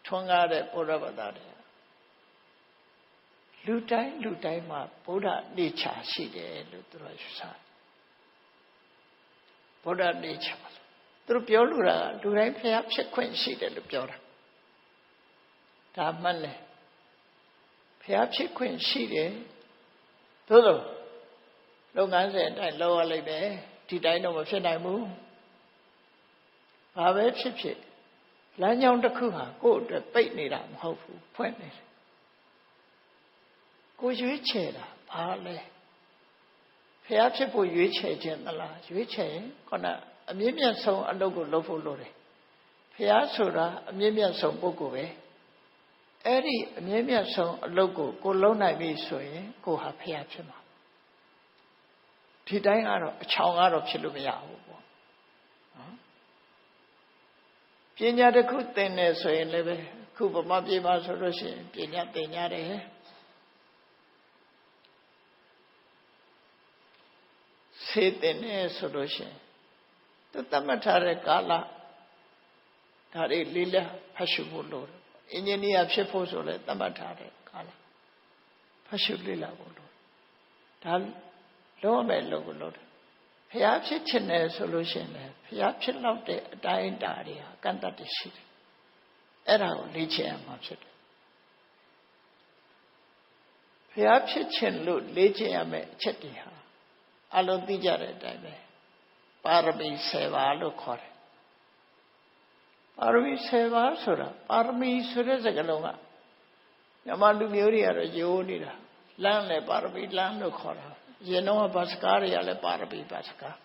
ထွန်းကားတဲ့ဘုရားဘာသာတွေလူတိုင်းမှာဗုဒ္ဓနေချာရှိတယ်လို့သူတို့ယူဆတယ်ဗုဒ္ဓနေချာသူတို့ပြောလို့တာလူတိုင်းဖျားဖြစ်ခွင့်ရှိတယ်လို့ပြောတာဒါမှန်တယ်ဖျားဖြစ်ခွင့်ရှိတယ် Todo lo ngán sẽ đại lâu lại bé thì đại đâu mà phía này mu bà béဖြစ်lái nhau đất khứ hả cô để bậy này làm hậu phụ phận này cô dưới trẻ là bà lệ phảiဖြစ်bộ dưới trẻ chuyện là dưới trẻ còn là miếng miếng sống ăn đâu cũng lâu phụ rồi phải số ra miếng miếng sống bố cô bé ấy đi miếng miếng sống lâu cô lâu này bị sủi cô hả phảiဖြစ်mà thì đấy ngaro chào ngaroဖြစ်လို့မရဘူးပေါ့ပညာတစ်ခုသင်နေဆိုရင်လည်းပဲခုဗမာပြည်မှာဆိုလို့ရှိရင်ပညာသင်ရတယ်ဆေးသင်နေဆိုလို့ရှိရင်သူသတ်မှတ်ထားတဲ့ကာလဒါတွေလေးလက်ဖတ်ရှုဖို့လိုတယ်အင်ဂျင်နီယာဖြစ်ဖို့ဆိုလည်းသတ်မှတ်ထားတဲ့ကာလဖတ်ရှုလေးလာဖို့လိုဒါလုံးဝလုံးကိုလုံးတယ်ဖျားဖြစ်ချင်တယ်ဆိုလို့ရှိရင်လည်းဖျားဖြစ်လောက်တဲ့အတိုင်းအတာတွေဟာကန့်တတ်တရှိတယ်အဲ့ဒါကိုလေ့ကျင့်ရမှာဖြစ်တယ်ဖျားဖြစ်ချင်လို့လေ့ကျင့်ရမယ့်အချက်တွေဟာအလုံးသိကြတဲ့အတိုင်းပဲပါရမီ7ပါးလို့ခေါ်တယ်ပါရမီ7ပါးဆိုတာပါရမီဆိုတဲ့စကားလုံးကမြန်မာလူမျိုးတွေကတော့ယိုးနေတာလမ်းနဲ့ပါရမီလမ်းလို့ခေါ်တာရင်တော့ဘာစကားတွေကလည်းပါရမီဘာစကား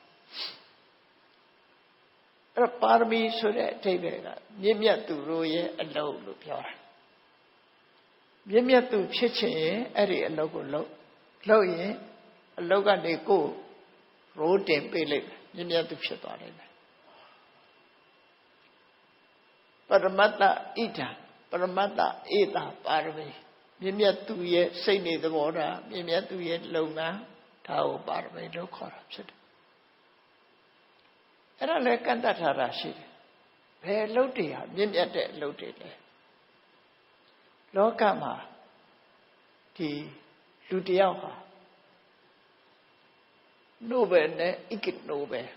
အဲ့ပါရမီဆိုတဲ့အဓိပ္ပာယ်ကမြင့်မြတ်သူတို့ရဲ့အလုပ်လို့ပြောတာမြင့်မြတ်သူဖြစ်ချင်ရင်အဲ့ဒီအလုပ်ကိုလုပ်ရင်အလုပ်ကနေကိုရိုးတင်ပေးလိုက်မြင့်မြတ်သူဖြစ်သွားတယ်ပရမတ္တဣဒံပရမတ္တဧတာပါရမီမြင့်မြတ်သူရဲ့စိတ်နေသဘောထားမြင့်မြတ်သူရဲ့လုပ်ငန်းဒါကိုပါရမီလို့ခေါ်တာဖြစ်တယ်အဲ့ဒါလည်းကန့်တတ်ထားတာရှိတယ်ဘယ်အလုပ်တွေဟာမြင့်မြတ်တဲ့အလုပ်တွေလဲလောကမှာဒီလူတယောက်ဟာနိုဘယ်နဲ့ဣဂနိုဘယ်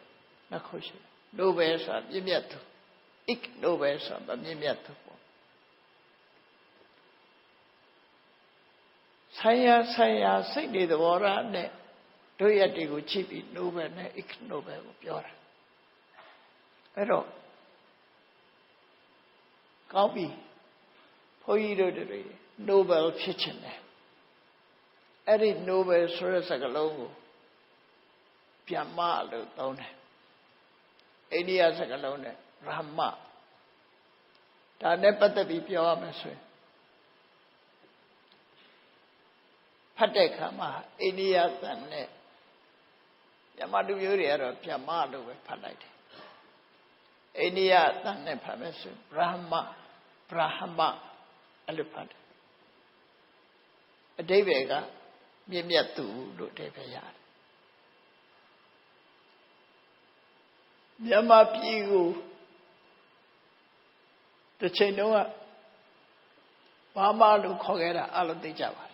နှစ်ခုရှိတယ်နိုဘယ်ဆိုတာမြင့်မြတ်သူဣဂနိုဘယ်ဆိုတာမြင့်မြတ်သူပေါ့ဆိုင်ရာစိတ်နေသဘောထားနဲ့တို့ရက်တွေကိုချိပြီးနိုဘယ်နဲ့ဣဂနိုဘယ်ကိုပြောတာအဲ့တော့ကောင်းပြီဘုန်းကြီးတို့တွေနိုဘယ်ဖြစ်ချင်တယ်အဲ့ဒီနိုဘယ်ဆိုတဲ့စကားလုံးကိုပြန်မလို့သုံးတယ်အိန္ဒိယစကားလုံးနဲ့ရဟမဒါနဲ့ပတ်သက်ပြီးပြောရမယ်ဆိုရင်ဖတ်တဲ့အခါမှာအိန္ဒိယသံနဲ့မြန်မာလူမျိုးတွေကတော့ပြန်မလို့ပဲဖတ်လိုက်တယ်အိန္ဒိယသံနဲ့ဖတ်မယ်ဆိုဗြဟ္မအဲ့လိုဖတ်တယ်အဓိပ္ပာယ်ကမြင့်မြတ်သူလို့အဓိပ္ပာယ်ရတယ်မြန်မာပြည်ကိုတစ်ချိန်တုန်းကဘာမလို့ခေါ်ခဲ့တာအလုံးသိကြပါတယ်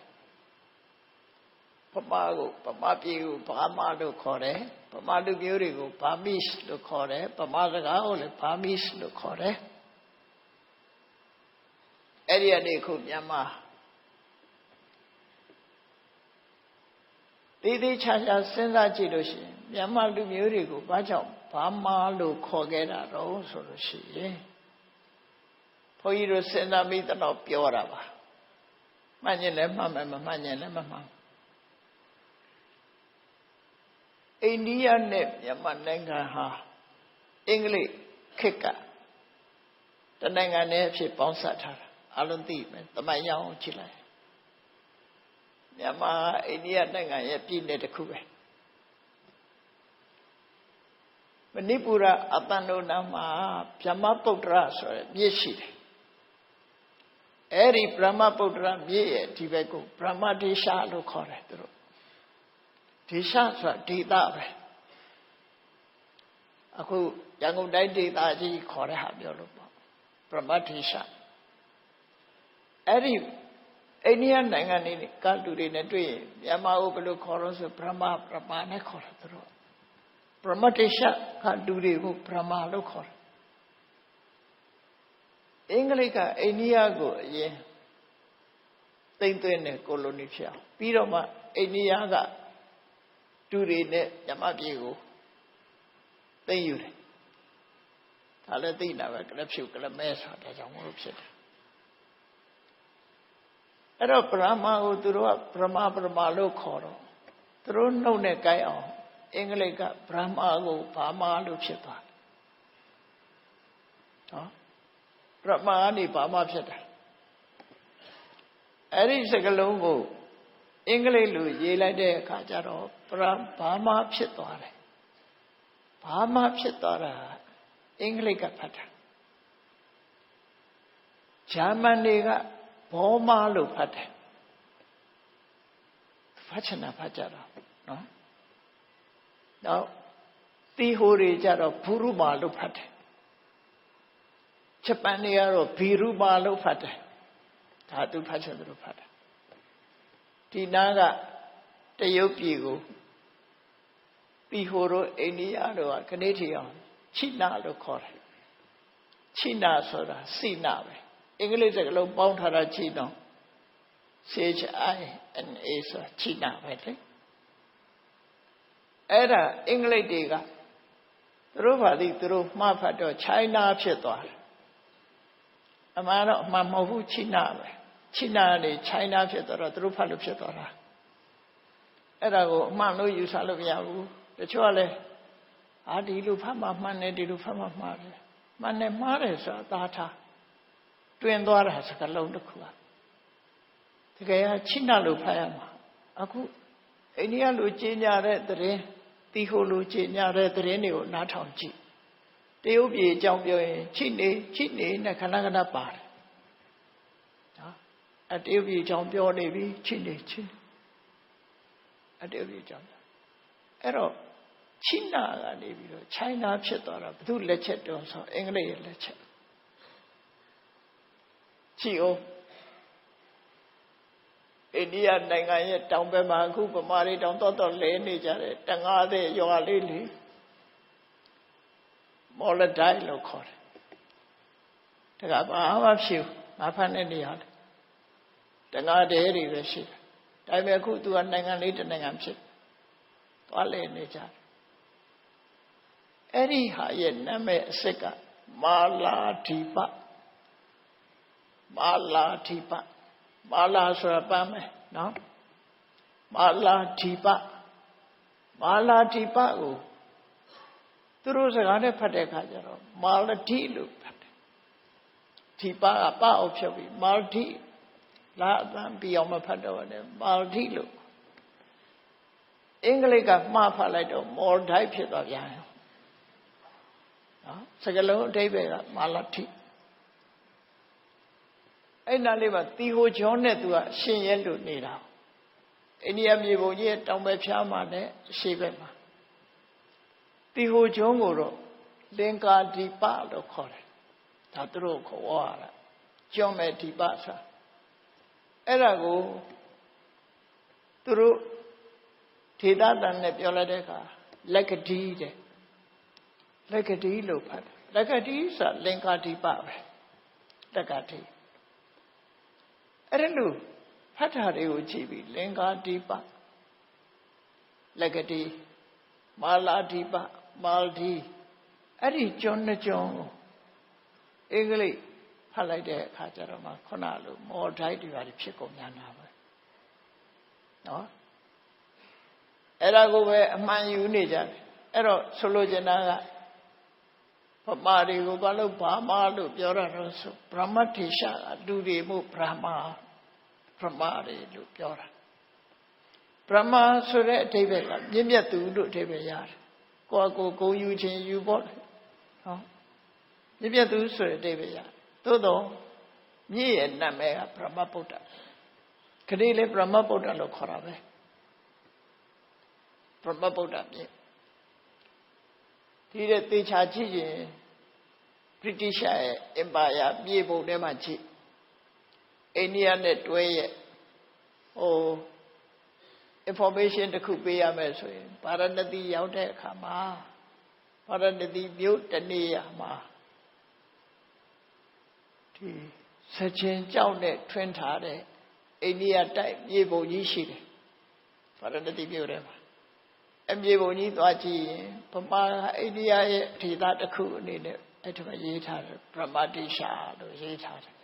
ဗမာပြည်ကိုဘာမလို့ခေါ်တယ်ဗမာလူမျိုးတွေကိုဘာမစ်လို့ခေါ်တယ်ဗမာစကားကိုလည်းဘာမစ်လို့ခေါ်တယ်အဲ့ဒီအနေခုမြန်မာသေးချာစဉ်းစားကြည့်လို့ရှိရင်မြန်မာလူမျိုးတွေကိုဘာကြောင့်ဘာမာလို့ခေါ်ခဲ့တာတော့ဆိုလို့ရှိရင်ဘုန်းကြီးတို့စဉ်းစားမိတော့ပြောတာပါမှန်ရင်လည်းမှန်မယ်မမှန်ရင်လည်းမမှန်အိန္ဒိယနဲ့မြန်မာနိုင်ငံဟာအင်္ဂလိပ်ခေတ်ကတနိုင်ငံနဲ့အဖြစ်ပေါင်းစပ်ထားတာအလုံးသိမယ်တမိုင်းရအောင်ကြည့်လိုက်မြန်မာအိန္ဒိယနိုင်ငံရဲ့ပြည်နယ်တစ်ခုပဲမဏိပူရအတန်တို့နာမှာဗြဟ္မပုတ္တရဆိုတဲ့မြစ်ရှိတယ်အဲ့ဒီဗြဟ္မပုတ္တရမြစ်ရဲ့ဒီဘက်ကိုဗြဟ္မဒေရှလို့ခေါ်တယ်သူတို့ဒေရှဆိုတာဒေသပဲအခုရန်ကုန်တိုင်းဒေသကြီးခေါ်တဲ့ဟာပြောလို့ပေါ့ဗြဟ္မဒေရှအဲ့ဒီအိန္ဒိယနိုင်ငံကလူတွေနဲ့တွေ့ရင်မြန်မာကိုဘယ်လိုခေါ်လို့ဆိုဗြဟ္မနဲ့ခေါ်တယ်သူတို့ဗြဟ္မဒေရှကလူတွေကိုဗြဟ္မလို့ခေါ်တယ်အင်္ဂလိပ်ကအိန္ဒိယကိုအရင် သိမ့်သွင်းတဲ့ကိုလိုနီဖြစ်အောင်ပြီးတော့မှအိန္ဒိယကတူတွေနဲ့မြမပြည်ကိုသိမ့်ယူတယ်ဒါလည်းသိတာပဲကလဖြူကလမဲဆိုတာကြောင့်မလို့ဖြစ်တယ်အဲ့တော့ဗြဟ္မာကိုသူတို့ကဗြဟ္မာလို့ခေါ်တော့သူတို့နှုတ်နဲ့ကြိုက်အောင်အင်္ဂလိပ်ကဗြဟ္မာကိုဘာမာလို့ဖြစ်သွားတယ်နော်ဗြဟ္မာကနေဘာမာဖြစ်တာအဲ့ဒီစကားလုံးကိုအင်္ဂလိပ်လိုရေးလိုက်တဲ့အခါကျတော့ဘာမာဖြစ်သွားတယ်ဘာမာဖြစ်သွားတာအင်္ဂလိပ်ကဖတ်တာဂျာမန်တွေကဘောမာလို့ဖတ်တယ်ဖတ်ချင်တာဖတ်ကြတာနော်နောက်တီဟိုတွေကြတော့ဘူရုမာလို့ဖတ်တယ်ဂျပန်တွေကတော့ဘီရုမာလို့ဖတ်တယ်ဒါသူဖတ်ချင်တယ်လို့ဖတ်တယ်ဒီနားကတရုတ်ပြည်ကိုတီဟိုတို့အိန္ဒိယတို့ကခဏထီအောင်ချိနာလို့ခေါ်တယ်ချိနာဆိုတာစိနာပဲအင်္ဂလိပ်စကားလုံးပေါင်းထားတာချိနော် CHINA ဆိုချိနာပဲလေအဲ့ဒါအင်္ဂလိပ်တွေကသူတို့ဘာလို့သူတို့မှားဖတ်တော့ China ဖြစ်သွားတယ်အမှန်တော့အမှန်မဟုတ်ဘူးချိနာပဲချိနာကနေ China ဖြစ်သွားတော့သူတို့ဖတ်လို့ဖြစ်သွားတာအဲ့ဒါကိုအမှန်လို့ယူဆလို့မရဘူးတချို့ကလည်းဒီလိုဖတ်မှမှန်တယ်ဒီလိုဖတ်မှမှားတယ်မှန်တယ်မှားတယ်ဆိုတာသာထားတွင်သွားတာစကားလုံးတစ်ခုอ่ะတကယ်ကချိနာလို့ဖတ်ရမှာအခုအိန္ဒိယလိုကြီးညာတဲ့သတင်းတီဟိုလိုကြီးညာတဲ့သတင်းတွေကိုနားထောင်ကြည့်တရုတ်ပြည်အကြောင်းပြောရင်ချိနေနဲ့ခဏခဏပါတယ်နော်တရုတ်ပြည်အကြောင်းပြောနေပြီချိနေတရုတ်ပြည်အကြောင်းအဲ့တော့ချိနာကနေပြီးတော့ China ဖြစ်သွားတာဘယ်သူလက်ချက်တုံးဆိုအင်္ဂလိပ်ရဲ့လက်ချက်ကြည့်အောင်အိန္ဒိယနိုင်ငံရဲ့တောင်ဘက်မှာအခုဗမာတွေတောင်တော့လဲနေကြတယ်တငါးတဲ့ရွာလေးလေမော်လဒိုင်လို့ခေါ်တယ်ဒါကဘာမှဖြစ်ငါဖတ်နေနေရတယ်တငါးတဲ့တွေပဲရှိတယ်ဒါပေမဲ့အခုသူကနိုင်ငံလေးတစ်နိုင်ငံဖြစ်သွားလဲနေကြတယ်အဲ့ဒီဟာရဲ့နာမည်အစစ်ကမာလာဓိပမာလာဆိုတာပန်းမယ်နော်မာလာဓိပကိုသူတို့စကားနဲ့ဖတ်တဲ့အခါကျတော့မာလဓိလို့ဖတ်တယ်ဓိပကပအောင်ဖြုတ်ပြီးမာလဓိလာအပန်းပြီးအောင်မဖတ်တော့နဲ့မာလဓိလို့အင်္ဂလိပ်ကမှားဖတ်လိုက်တော့မော်ဒိုက်ဖြစ်သွားပြန်နော်စကားလုံးအဓိပ္ပာယ်ကမာလဓိအဲ့နာလေးမှာတီဟိုဂျွန်နဲ့သူကရှင်ရဲလို့နေတာအိန္ဒိယမြေပုံကြီးရဲ့တောင်ဘက်ဖြားမှာနဲ့အရှေ့ဘက်မှာတီဟိုဂျွန်ကိုတော့လင်္ကာဓိပလို့ခေါ်တယ်ဒါသူတို့ခေါ်ရတာကျွမ်းမဲ့ဓိပဆိုအဲ့ဒါကိုသူတို့ဒေသတန်နဲ့ပြောလိုက်တဲ့အခါလက်ကတိတဲ့လက်ကတိလို့ဖတ်တယ်လက်ကတိဆိုတာလင်္ကာဓိပပဲလက်ကတိအဲ့ဒါလို့ဖတ်တာတွေကိုကြည့်ပြီးလင်္ကာဓိပလက်ကတိမာလာဓိပမာလဓိအဲ့ဒီကျွန်းနှစ်ကျွန်းကိုအင်္ဂလိပ်ဖတ်လိုက်တဲ့အခါကျတော့မှခုနလိုမော်ဒိုက်တွေပါဖြစ်ကုန်များတာပဲနော်အဲ့ဒါကိုပဲအမှန်ယူနေကြတယ်အဲ့တော့ဆိုလိုချင်တာကဗမာတွေကိုဘာလို့ဘာမာလို့ပြောတာတော့ဆိုဗြဟ္မထေရှကလူတွေမို့ဗြဟ္မာတွေလို့ပြောတာဗြဟ္မာဆိုတဲ့အဓိပ္ပာယ်ကမြင့်မြတ်သူလို့အဓိပ္ပာယ်ရတယ်ကိုယ့်ကိုယ်ဂုဏ်ယူခြင်းယူဖို့ဟောမြင့်မြတ်သူဆိုတဲ့အဓိပ္ပာယ်ရသို့တော့မြင့်ရဲ့နာမည်ကဗြဟ္မဗုဒ္ဓခရီးလေးဗြဟ္မဗုဒ္ဓလို့ခေါ်တာပဲဗြဟ္မဗုဒ္ဓမြင့်ဒီတဲ့သေချာကြည့်ရင်ဗြိတိရှရဲ့အင်ပါယာမြေပုံထဲမှာကြည့်အိန္ဒိယနဲ့တွဲရဲ့information တစ်ခုပေးရမယ်ဆိုရင်ဗာရာဏသီရောက်တဲ့အခါမှာဗာရာဏသီမြို့တနေရာမှာဒီစချင်းကြောက်နဲ့ထွင်းထားတဲ့ အိန္ဒိယတိုက်မြေပုံကြီးရှိတယ်ဗာရာဏသီမြို့ထဲမှာအမြေပုံကြီးသွားကြည့်ရင်ဗမာအိန္ဒိယရဲ့ဒေသတစ်ခုအနေနဲ့အဲ့ဒီမှာရေးထားတယ်ဗြဟ္မတိရှာလို့ရေးထားတယ်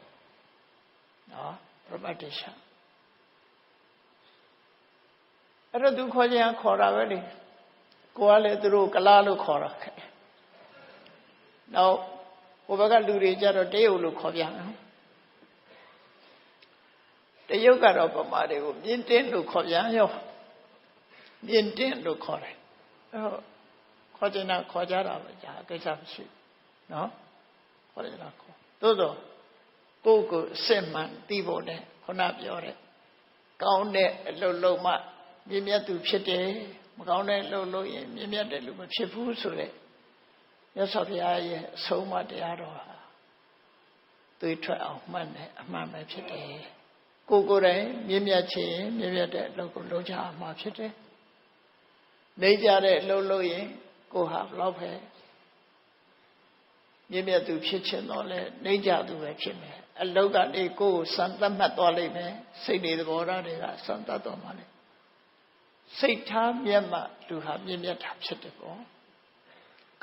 နော်ဗြဟ္မတိရှာအဲ့တော့သူခေါ်ချင်ခေါ်တာပဲလေကိုကလည်းသူတို့ကလားလို့ခေါ်တာနောက်ဟိုဘက်ကလူတွေကြတော့တရုတ်လို့ခေါ်ပြန်တရုတ်ကတော့ဗမာတွေကိုမြင်းတင်းလို့ခေါ်ပြန်ရောမြင်းတင်းလို့ခေါ်တယ်အဲ့တော့ခေါ်ချင်တာခေါ်ကြတာပဲကြာကိစ္စမရှိနော်ခေါ်ချင်တာခေါ်သို့သောကိုယ့်ကိုအစစ်မှန်သိဖို့နဲ့ခုနပြောတဲ့ကောင်းတဲ့အလုပ်လုပ်မှမြင့်မြတ်သူဖြစ်တယ်မကောင်းတဲ့အလုပ်လုပ်ရင်မြင့်မြတ်တယ်လို့မဖြစ်ဘူးဆိုတဲ့မြတ်စွာဘုရားရဲ့အဆုံးအမတရားတော်ဟာသွေးထွက်အောင်မှတ်တယ်အမှန်ပဲဖြစ်တယ်ကိုယ်တိုင်မြင့်မြတ်ခြင်းမြင့်မြတ်တဲ့အလုပ်ကိုလုပ်ကြမှာဖြစ်တယ်နေကြတဲ့အလုပ်လုပ်ရင်ကိုယ်ဟာဘလောက်ပဲမြင့်မြတ်သူဖြစ်ခြင်းတော့လဲနေကြသူပဲဖြစ်မယ်အလုပ်ကနေကိုယ်ကိုစံသတ်မှတ်သွားလိမ့်မယ်စိတ်တွေသဘောထားတွေကစံသတ်သွားမှာလေစိတ်ထားမြတ်မှလူဟာမြင့်မြတ်တာဖြစ်တယ်ပေါ့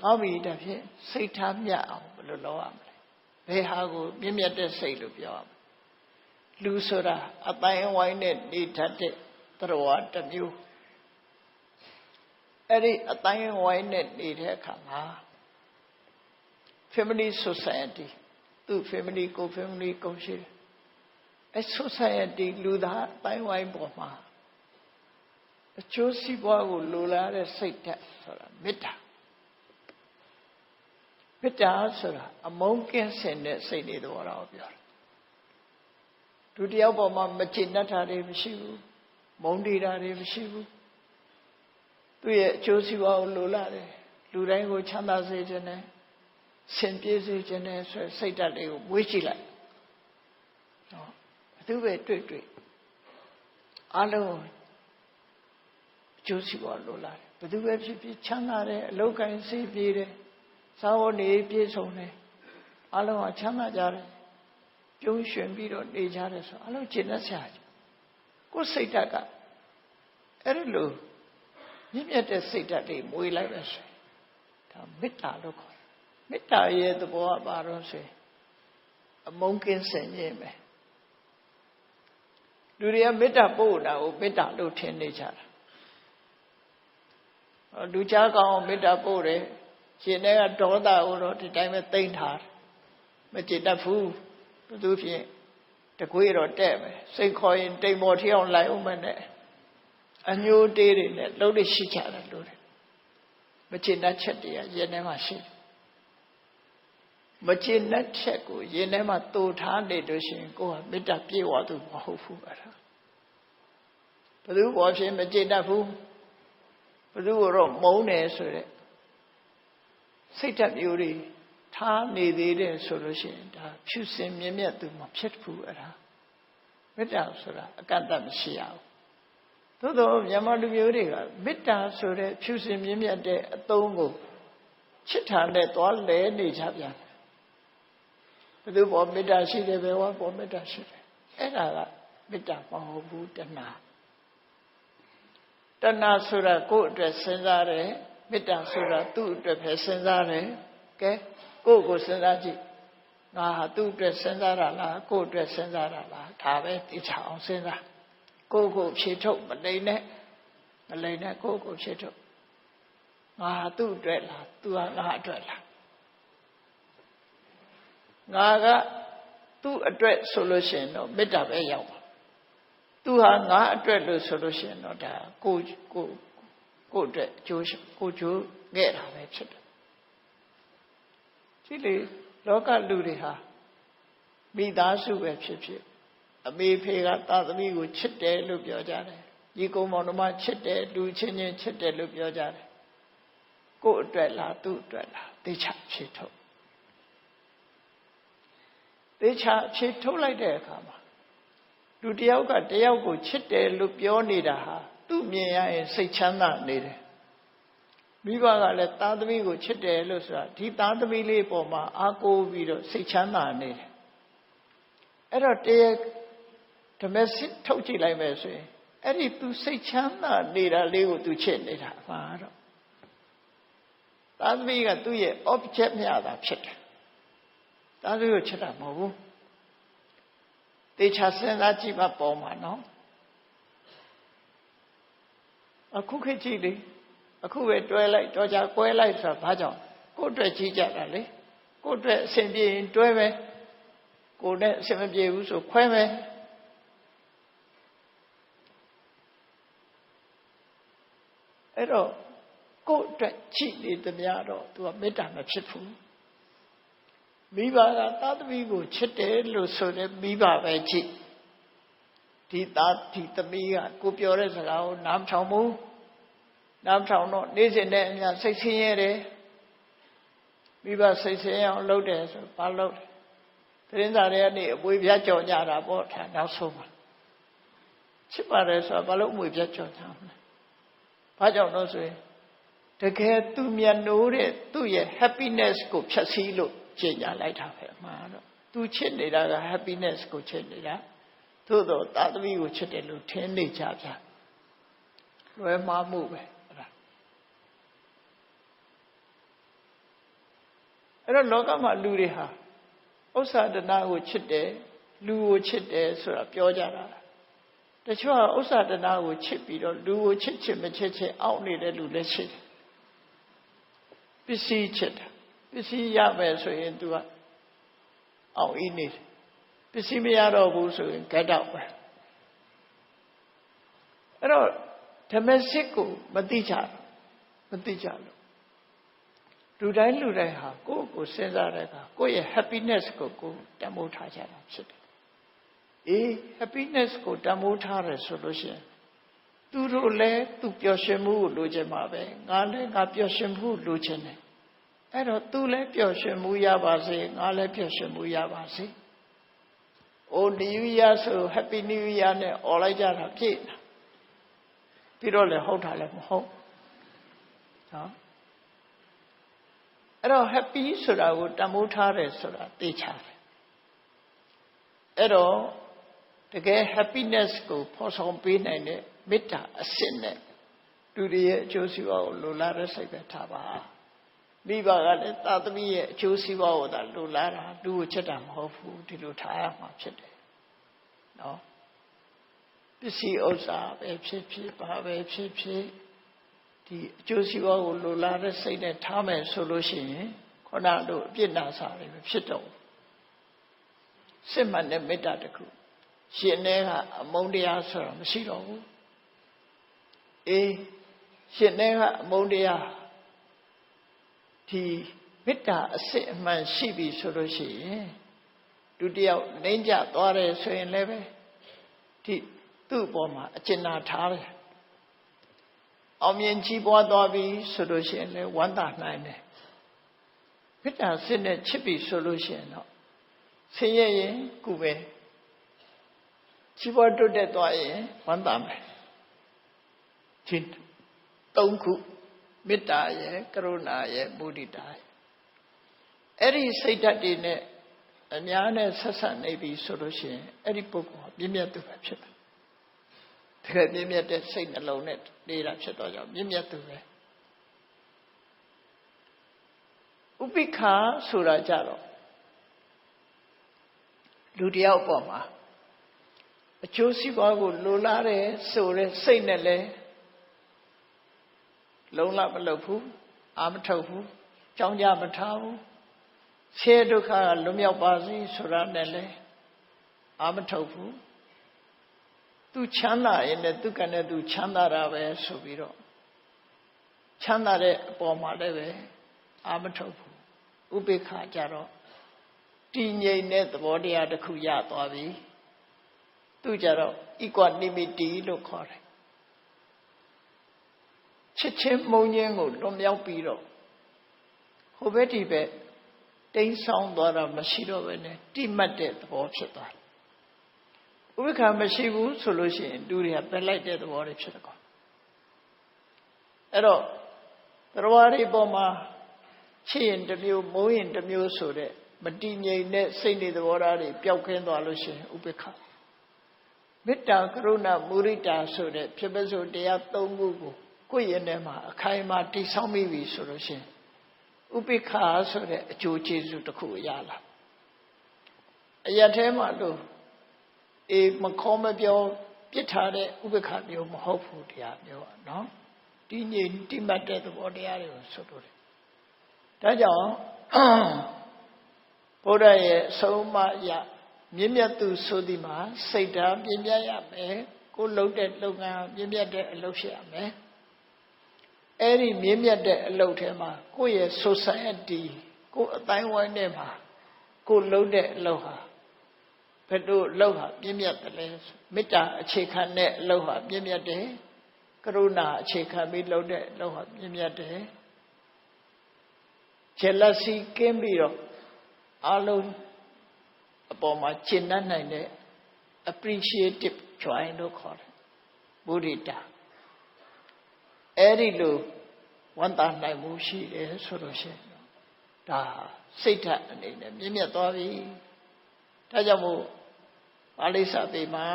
ကောင်းပြီဒါဖြင့်စိတ်ထားမြတ်အောင်ဘယ်လိုလုပ်ရမလဲဘယ်ဟာကိုမြင့်မြတ်တဲ့စိတ်လို့ပြောရမလဲလူဆိုတာအတိုင်းအဝိုင်းနဲ့နေတတ်တဲ့တရားတစ်မျိုးအဲ့ဒီအတိုင်းအဝိုင်းနဲ့နေတဲ့အခါမှာ family society သူ family ကို family ကိုရှိတယ်အဲ့ society လူသားအတိုင်းအဝိုင်းပေါ်မှာအကျိုးစီးပွားကိုလိုလားတဲ့စိတ်ဓာတ်ဆိုတာမေတ္တာမေတ္တာဆိုတာအမုန်းကင်းစင်တဲ့စိတ်တွေတော့ပြောတယ်လူတယောက်ပေါ်မှာမကျေနပ်တာတွေမရှိဘူးမုန်းတီတာတွေမရှိဘူးသူ့ရဲ့အကျိုးစီးပွားကိုလိုလားတယ်လူတိုင်းကိုချမ်းသာစေခြင်းနဲ့ဆင်ပြေစေခြင်းနဲ့ဆိုစိတ်ဓာတ်တွေကိုမွေးကြည့်လိုက်နော်ဘသူပဲတွေ့အားလုံးအကျိုးစီးပွားလိုလားတယ်ဘသူပဲဖြစ်ဖြစ်ချမ်းသာတယ်အလောက်ကိုင်းစေပြေတယ်စားဝတ်နေပြည့်စုံတယ်အားလုံးကချမ်းသာကြတယ်ပြုံးရွှင်ပြီးတော့နေကြတယ်ဆိုအားလုံးကျင့်တတ်ကြကိုယ်စိတ်ဓာတ်ကအဲ့ဒီလိုမြင့်မြတ်တဲ့စိတ်ဓာတ်တွေမွေးလိုက်ပဲဆိုဒါမေတ္တာလို့ခေါ်တယ်မေတ္တာရဲ့သဘောကဘာလို့ဆိုအမုန်းကင်းစင်ခြင်းပဲလူတွေကမေတ္တာပို့တာကိုမေတ္တာလို့ထင်နေကြတာလူကြားကောင်းမေတ္တာပို့တယ်ရှင်တဲ့ကဒေါသကိုတော့ဒီတိုင်းပဲသိမ့်ထားတယ်မကျေတတ်ဘူးဘသူဖြင့်တကွေးတော့တဲ့မယ်စိတ်ခေါ်ရင်တိမ်မော်ထီအောင်လိုက်အောင်မယ်နဲ့အညိုးတေးတွေနဲ့လှုပ်လို့ရှိကြတယ်လို့တယ်မကျေနပ်ချက်တွေကရင်ထဲမှာရှိတယ်မကျေနပ်ချက်ကိုရင်ထဲမှာတူထားနေလို့ရှိရင်ကိုယ်ကမေတ္တာပြေဝသူမဟုတ်ဘူးအဲ့ဒါဘသူဘောဖြင့်မကျေနပ်ဘူးဘသူကိုတော့မုန်းတယ်ဆိုတဲ့စိတ်ဓာတ်မျိုးတွေထားနေသေးတယ်ဆိုလို့ရှိရင်ဒါဖြူစင်မြင့်မြတ်သူမဖြစ်ဘူးအဲ့ဒါမေတ္တာဆိုတာအကန့်အသတ်မရှိရဘူးသို့တော့မြန်မာလူမျိုးတွေကမေတ္တာဆိုတဲ့ဖြူစင်မြင့်မြတ်တဲ့အသုံးကိုချစ်တာနဲ့သွားလဲနေကြပြန်ဘယ်သူပေါ်မေတ္တာရှိတယ်ဘယ်ဝါပေါ်မေတ္တာရှိတယ်အဲ့ဒါကမေတ္တာမဟုတ်ဘူးတဏှာဆိုတာကိုယ့်အတွက်စဉ်းစားတယ်မေတ္တာဆိုတာသူ့အတွက်ပဲစဉ်းစားတယ်ကဲကိုယ့်ကိုစဉ်းစားကြည့်ငါဟာသူ့အတွက်စဉ်းစားတာလားကိုယ့်အတွက်စဉ်းစားတာလားဒါပဲသိချအောင်စဉ်းစားကိုယ့်ကိုဖြေထုတ်မလိမ့်နဲ့ကိုယ့်ကိုဖြေထုတ်ငါဟာသူ့အတွက်လားသူဟာငါအတွက်လားငါကသူ့အတွက်ဆိုလို့ရှိရင်တော့မေတ္တာပဲရောက်ပါသူဟာငါအတွက်လို့ဆိုလို့ရှိရင်တော့ဒါကိုအတွက်ကျိုးခဲ့တာပဲဖြစ်တယ်ဒီလေလောကလူတွေဟာမိသားစုပဲဖြစ်ဖြစ်အမေဖေကသာသမီကိုချစ်တယ်လို့ပြောကြတယ်ညီကောင်မောင်နှမချစ်တယ်လူချင်းချင်းချစ်တယ်လို့ပြောကြတယ်ကိုယ့်အတွက်လားသူ့အတွက်လားသိချဖြေထုတ်သိချဖြေထုတ်လိုက်တဲ့အခါမှာလူတယောက်ကတယောက်ကိုချစ်တယ်လို့ပြောနေတာဟာသူ့မြင်ရရင်စိတ်ချမ်းသာနေတယ်မိဘကလည်းသားသမီးကိုချစ်တယ်လို့ဆိုတာဒီသားသမီးလေးပေါ်မှာအားကိုးပြီးတော့စိတ်ချမ်းသာနေတယ်အဲ့တော့ domestic ထုတ်ကြည့်လိုက်မယ်ဆိုရင်အဲ့ဒီသူစိတ်ချမ်းသာနေတာလေးကိုသူချစ်နေတာမှာတော့သားသမီးကသူ့ရဲ့ object မျှတာဖြစ်တယ်သားသမီးကိုချစ်တာမဟုတ်ဘူးတေချာစဉ်းစားကြည့်မှပေါ်မှာနော်အခုခေတ်ကြည့်လေအခုပဲတွဲလိုက်တော့ကြကွဲလိုက်ဆိုတာဘာကြောင့်ကိုယ့်အတွက်ကြီးကြတာလေကိုယ့်အတွက်အဆင်ပြေရင်တွဲမယ်ကိုယ်နဲ့အဆင်မပြေဘူးဆိုခွဲမယ်အဲ့တော့ကိုယ့်အတွက်ကြည့်နေသမျှတော့သူကမေတ္တာမဖြစ်ဘူးမိဘကသားသမီးကိုချစ်တယ်လို့ဆိုတဲ့မိဘပဲကြည့်ဒီသားဒီသမီးကကိုပြောတဲ့စကားကိုနားမထောင်ဘူးနားမထောင်တော့နေ့စဉ်နဲ့အများစိတ်ဆင်းရဲတယ်မိဘစိတ်ဆင်းရဲအောင်လုပ်တယ်ဆိုဘာလုပ်လဲသတင်းစာတွေကနေအပွေပြတ်ကြော်ကြတာပေါ့ထားနောက်ဆုံးမှာချစ်ပါတယ်ဆိုတာဘာလို့အပွေပြတ်ကြော်ကြမလဲဘာကြောင့်လို့ဆိုရင်တကယ်သူမျက်နှိုးတဲ့သူ့ရဲ့ happiness ကိုဖြတ်စည်းလို့ကျင့်ကြလိုက်တာပဲအမှန်တော့သူချစ်နေတာက happiness ကိုချစ်နေတာသို့တော့သားသမီးကိုချစ်တယ်လို့ထင်နေကြဗျလွဲမှားမှုပဲအဲ့တော့လောကမှာလူတွေဟာဥစ္စာဒနာကိုချစ်တယ်လူကိုချစ်တယ်ဆိုတာပြောကြတာတချို့ကဥစ္စာဒနာကိုချစ်ပြီးတော့လူကိုချစ်ချင်မချစ်ချင်အောက်နေတဲ့လူလည်းရှိတယ်ပစ္စည်းချစ်တာပစ္စည်းရမယ်ဆိုရင် तू ကအောက်အင်းနေတယ်ပစ္စည်းမရတော့ဘူးဆိုရင်ဂတ်တော့ပဲအဲ့တော့ဓမ္မစစ်ကိုမသိကြလို့လူတိုင်းဟာကိုယ့်ကိုစဉ်းစားတဲ့အခါကိုယ့်ရဲ့ happiness ကိုတန်ဖိုးထားကြတာဖြစ်တယ်အေး happiness ကိုတန်ဖိုးထားတယ်ဆိုလို့ရှိရင်သူတို့လည်းသူပျော်ရွှင်မှုကိုလိုချင်မှာပဲငါလည်းငါပျော်ရွှင်မှုလိုချင်တယ်အဲ့တော့သူလည်းပျော်ရွှင်မှုရပါစေငါလည်းပျော်ရွှင်မှုရပါစေအို New Year ဆို Happy New Year နဲ့អော်လိုက်ကြတာပြည့်တာပြီးတော့လည်းဟုတ်တာလည်းမဟုတ်နော်အဲ့တော့ happy ဆိုတာကိုတန်ဖိုးထားတယ်ဆိုတာသိချတယ်အဲ့တော့တကယ် happiness ကိုဖော်ဆောင်ပေးနိုင်တဲ့မေတ္တာအစစ်နဲ့လူတွေရဲ့အကျိုးစီးပွားကိုလိုလားတဲ့စိတ်ပဲထားပါမိဘကလည်းသားသမီးရဲ့အကျိုးစီးပွားကိုသာလိုလားတာလူကိုချစ်တာမဟုတ်ဘူးဒီလိုထားရမှာဖြစ်တယ်နော်ပစ္စည်းဥစ္စာပဲဖြစ်ဖြစ်ဘာပဲဖြစ်ဖြစ်ဒီအကျိုးစီးပွားကိုလိုလားတဲ့စိတ်နဲ့ထားမယ်ဆိုလို့ရှိရင်ခုနတို့အပြစ်နာစာတွေပဲဖြစ်တော့စစ်မှန်တဲ့မေတ္တာတစ်ခုရှင်ထဲကအမုန်းတရားဆိုတာမရှိတော့ဘူးအေးရှင်ထဲကအမုန်းတရားဒီမေတ္တာအစစ်အမှန်ရှိပြီဆိုလို့ရှိရင်လူတယောက်နှိမ့်ကြသွားတယ်ဆိုရင်လည်းပဲဒီသူ့အပေါ်မှာအကျဉ်းနာထားတယ်အောင်မြင်ကြီးပွားသွားပြီဆိုလို့ရှိရင်လည်းဝမ်းသာနိုင်တယ်မေတ္တာစစ်နဲ့ချစ်ပြီဆိုလို့ရှိရင်တော့ဆင်းရဲရင်ကုပဲကြီးပွားတိုးတက်သွားရင်ဝမ်းသာမယ်ဒီသုံးခုမေတ္တာရဲ့ကရုဏာရဲ့မုဒိတာရဲ့အဲ့ဒီစိတ်ဓာတ်တွေနဲ့အများနဲ့ဆက်ဆက်နေပြီဆိုလို့ရှိရင်အဲ့ဒီပုဂ္ဂိုလ်ကပြည့်မြတ်သူပဲဖြစ်တယ်တကယ်ပြည့်မြတ်တဲ့စိတ်နှလုံးနဲ့နေတာဖြစ်တော့ကြောင့်ပြည့်မြတ်သူပဲဥပိ္ပခာဆိုတာကြတော့လူတယောက်ပေါ်မှာအကျိုးစီးပွားကိုလိုလားတယ်ဆိုတဲ့စိတ်နဲ့လည်းလုံးလမလုပ်ဘူးအာမထုတ်ဘူးကြောင်းကြမထားဘူးဆင်းရဲဒုက္ခကလွတ်မြောက်ပါစေဆိုတာနဲ့လည်းအာမထုတ်ဘူးသူချမ်းသာရင်လည်းသူကနဲ့သူချမ်းသာတာပဲဆိုပြီးတော့ချမ်းသာတဲ့အပေါ်မှာလည်းပဲအာမထုတ်ဘူးဥပေက္ခကြတော့တည်ငြိမ်တဲ့သဘောတရားတစ်ခုရသွားပြီသူကြတော့ equanimity လို့ခေါ်တယ်ချစ်ချင်းမုန်းခြင်းကိုလွန်မြောက်ပြီးတော့ဟိုဘက်ဒီဘက်တိမ်းဆောင်းသွားတာမရှိတော့ဘဲနဲ့တိမှတ်တဲ့သဘောဖြစ်သွားတယ်ဥပ္ပခါမရှိဘူးဆိုလို့ရှိရင်လူတွေကပယ်လိုက်တဲ့သဘောတွေဖြစ်တယ်ကောအဲ့တော့တရားတွေပေါ်မှာချစ်ရင်တစ်မျိုးမုန်းရင်တစ်မျိုးဆိုတဲ့မတည်ငြိမ်တဲ့စိတ်နေသဘောထားတွေပျောက်ကင်းသွားလို့ရှိရင်ဥပ္ပခါ မေတ္တာကရုဏာမုဒိတာဆိုတဲ့ဖြစ်ပစိုးတရား၃ခုကိုယ့်ရဲ့ထဲမှာအခိုင်အမာတည်ဆောက်မိပြီဆိုလို့ရှိရင်ဥပိ္ပခာဆိုတဲ့အကျိုးကျေးဇူးတစ်ခုရလာအရာထဲမှာလို့မခေါ်မပြောပြစ်ထားတဲ့ဥပိ္ပခာမျိုးမဟုတ်ဘူးတရားမျိုးอ่ะเนาะဒီငြိမ်တိမှတ်တဲ့သဘောတရားတွေကိုဆိုလို့တယ်ဒါကြောင့်ဘုရားရဲ့အဆုံးအမအရမြင့်မြတ်သူဆိုသည်မှာစိတ်ဓာတ်ပြင်းပြရမယ်ကိုလှုပ်တဲ့လုပ်ငန်းပြင်းပြတဲ့အလုပ်ဖြစ်ရမယ်အဲ့ဒီမြင့်မြတ်တဲ့အလုပ်ထဲမှာကိုယ့်ရဲ့ society ကိုယ်အတိုင်းဝိုင်းထဲမှာကိုလှုပ်တဲ့အလုပ်ဟာဘယ်လိုလုပ်ဟာပြင်းပြတယ်လဲမေတ္တာအခြေခံတဲ့အလုပ်ဟာပြင်းပြတယ်ကရုဏာအခြေခံပြီးလုပ်တဲ့အလုပ်ဟာပြင်းပြတယ်jealousy ကင်းပြီးတော့အလုံးအပေါ်မှာကျင့်တတ်နိုင်တဲ့ appreciative joy လို့ခေါ်တယ်မုဒိတာအဲ့ဒီလိုဝန်တာနိုင်မှုရှိတယ်ဆိုလို့ရှိရင်ဒါစိတ်ဓာတ်အနေနဲ့မြင့်မြတ်သွားပြီဒါကြောင့်မို့ပါဠိစာပေမှာ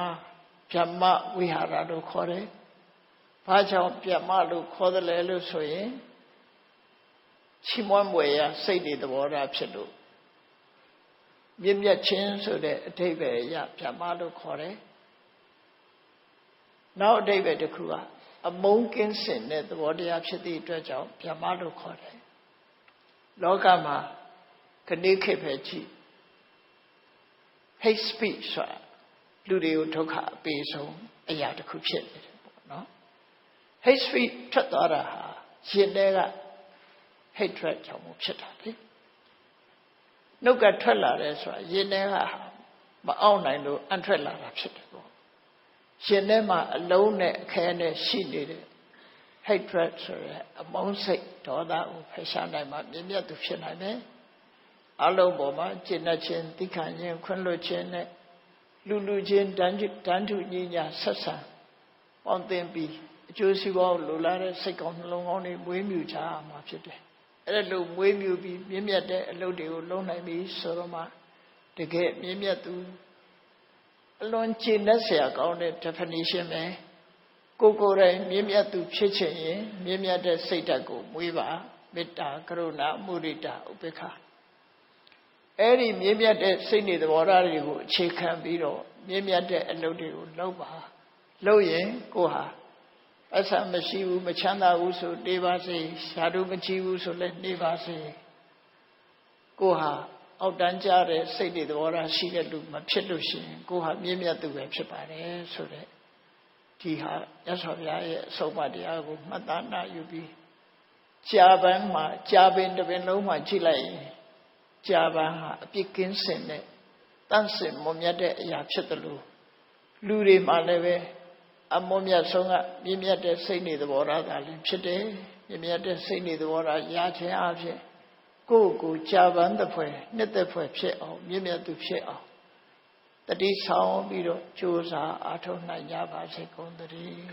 ဗြဟ္မဝိဟာရလို့ခေါ်တယ်ဘာကြောင့်ဗြဟ္မလို့ခေါ်တယ်လဲလို့ဆိုရင်ချီးမွမ်းဖွယ်ရာစိတ်တွေသဘောထားဖြစ်လို့မြင့်မြတ်ခြင်းဆိုတဲ့အဓိပ္ပာယ်အရဗြဟ္မလို့ခေါ်တယ်နောက်အဓိပ္ပာယ်တစ်ခုကအမုန်းကင်းစင်တဲ့သဘောတရားဖြစ်သည့်အတွက်ကြောင့်ဗြဟ္မလို့ခေါ်တယ်လောကမှာခဏခေတ်ပဲကြည့် hate speech ဆိုတာလူတွေကိုဒုက္ခအပေးဆုံးအရာတစ်ခုဖြစ်နေတယ်ပေါ့နော် hate speech ထွက်သွားတာဟာရှင်တဲ့က hatred ကြောင့်ဖြစ်တာလေနှုတ်ကထွက်လာတယ်ဆိုတာရင်ထဲကမအောင်နိုင်လို့အံထွက်လာတာဖြစ်တယ်ပေါ့ရှင်ထဲမှာအလုံးနဲ့အခဲနဲ့ရှိနေတဲ့ hatred ဆိုရယ်အမုန်းစိတ်ဒေါသကိုဖယ်ရှားနိုင်မှမြင့်မြတ်သူဖြစ်နိုင်တယ်အလုံးပေါ်မှာကျင့်တတ်ခြင်းသိခံခြင်းခွင့်လွှတ်ခြင်းနဲ့လူချင်းတန်းတူညီညာဆက်ဆံပေါင်းသင်ပြီးအကျိုးစီးပွားကိုလိုလားတဲ့စိတ်ကောင်းနှလုံးကောင်းတွေမွေးမြူကြမှာဖြစ်တယ်အဲ့လိုမွေးမြူပြီးမြင့်မြတ်တဲ့အလုပ်တွေကိုလုပ်နိုင်ပြီဆိုတော့မှတကယ်မြင့်မြတ်သူအလွန်ကျေနပ်စရာကောင်းတဲ့ definition ပဲကိုယ်တိုင်မြင့်မြတ်သူဖြစ်ချင်ရင်မြင့်မြတ်တဲ့စိတ်ဓာတ်ကိုမွေးပါမေတ္တာကရုဏာမုဒိတာဥပေက္ခအဲ့ဒီမြင့်မြတ်တဲ့စိတ်နေသဘောထားတွေကိုအခြေခံပြီးတော့မြင့်မြတ်တဲ့အလုပ်တွေကိုလုပ်ပါလုပ်ရင်ကိုယ်ဟာအဆမရှိဘူးမချမ်းသာဘူးဆိုနေပါစေရှားတို့မကြည့်ဘူးဆိုလည်းနေပါစေကိုဟာအောက်တန်းကြတဲ့စိတ်တွေသဘောထားရှိတဲ့လူမဖြစ်လို့ရှိရင်ကိုဟာမြင့်မြတ်သူပဲဖြစ်ပါတယ်ဆိုတဲ့ဒီဟာရသော်ဘုရားရဲ့အဆုံးအမတရားကိုမှတ်သားနာယူပြီးကြာပန်းမှာကြာပင်တစ်ပင်လုံးမှာကြည့်လိုက်ရင်ကြာပန်းဟာအပြစ်ကင်းစင်တဲ့တန့်စင်မွန်မြတ်တဲ့အရာဖြစ်တယ်လို့လူတွေမှလည်းပဲအမွန်မြတ်ဆုံးကမြင့်မြတ်တဲ့စိတ်နေသဘောထားသာလင်းဖြစ်တယ်မြင့်မြတ်တဲ့စိတ်နေသဘောထားရခြင်းအဖြစ်ကိုယ့်ကိုကြာပန်းတဲ့ဖွယ်နှစ်သက်ဖွယ်ဖြစ်အောင်မြင့်မြတ်သူဖြစ်အောင်တတိဆောင်ပြီးတော့ကြိုးစားအားထုတ်နိုင်ကြပါစေကုန်သတည်း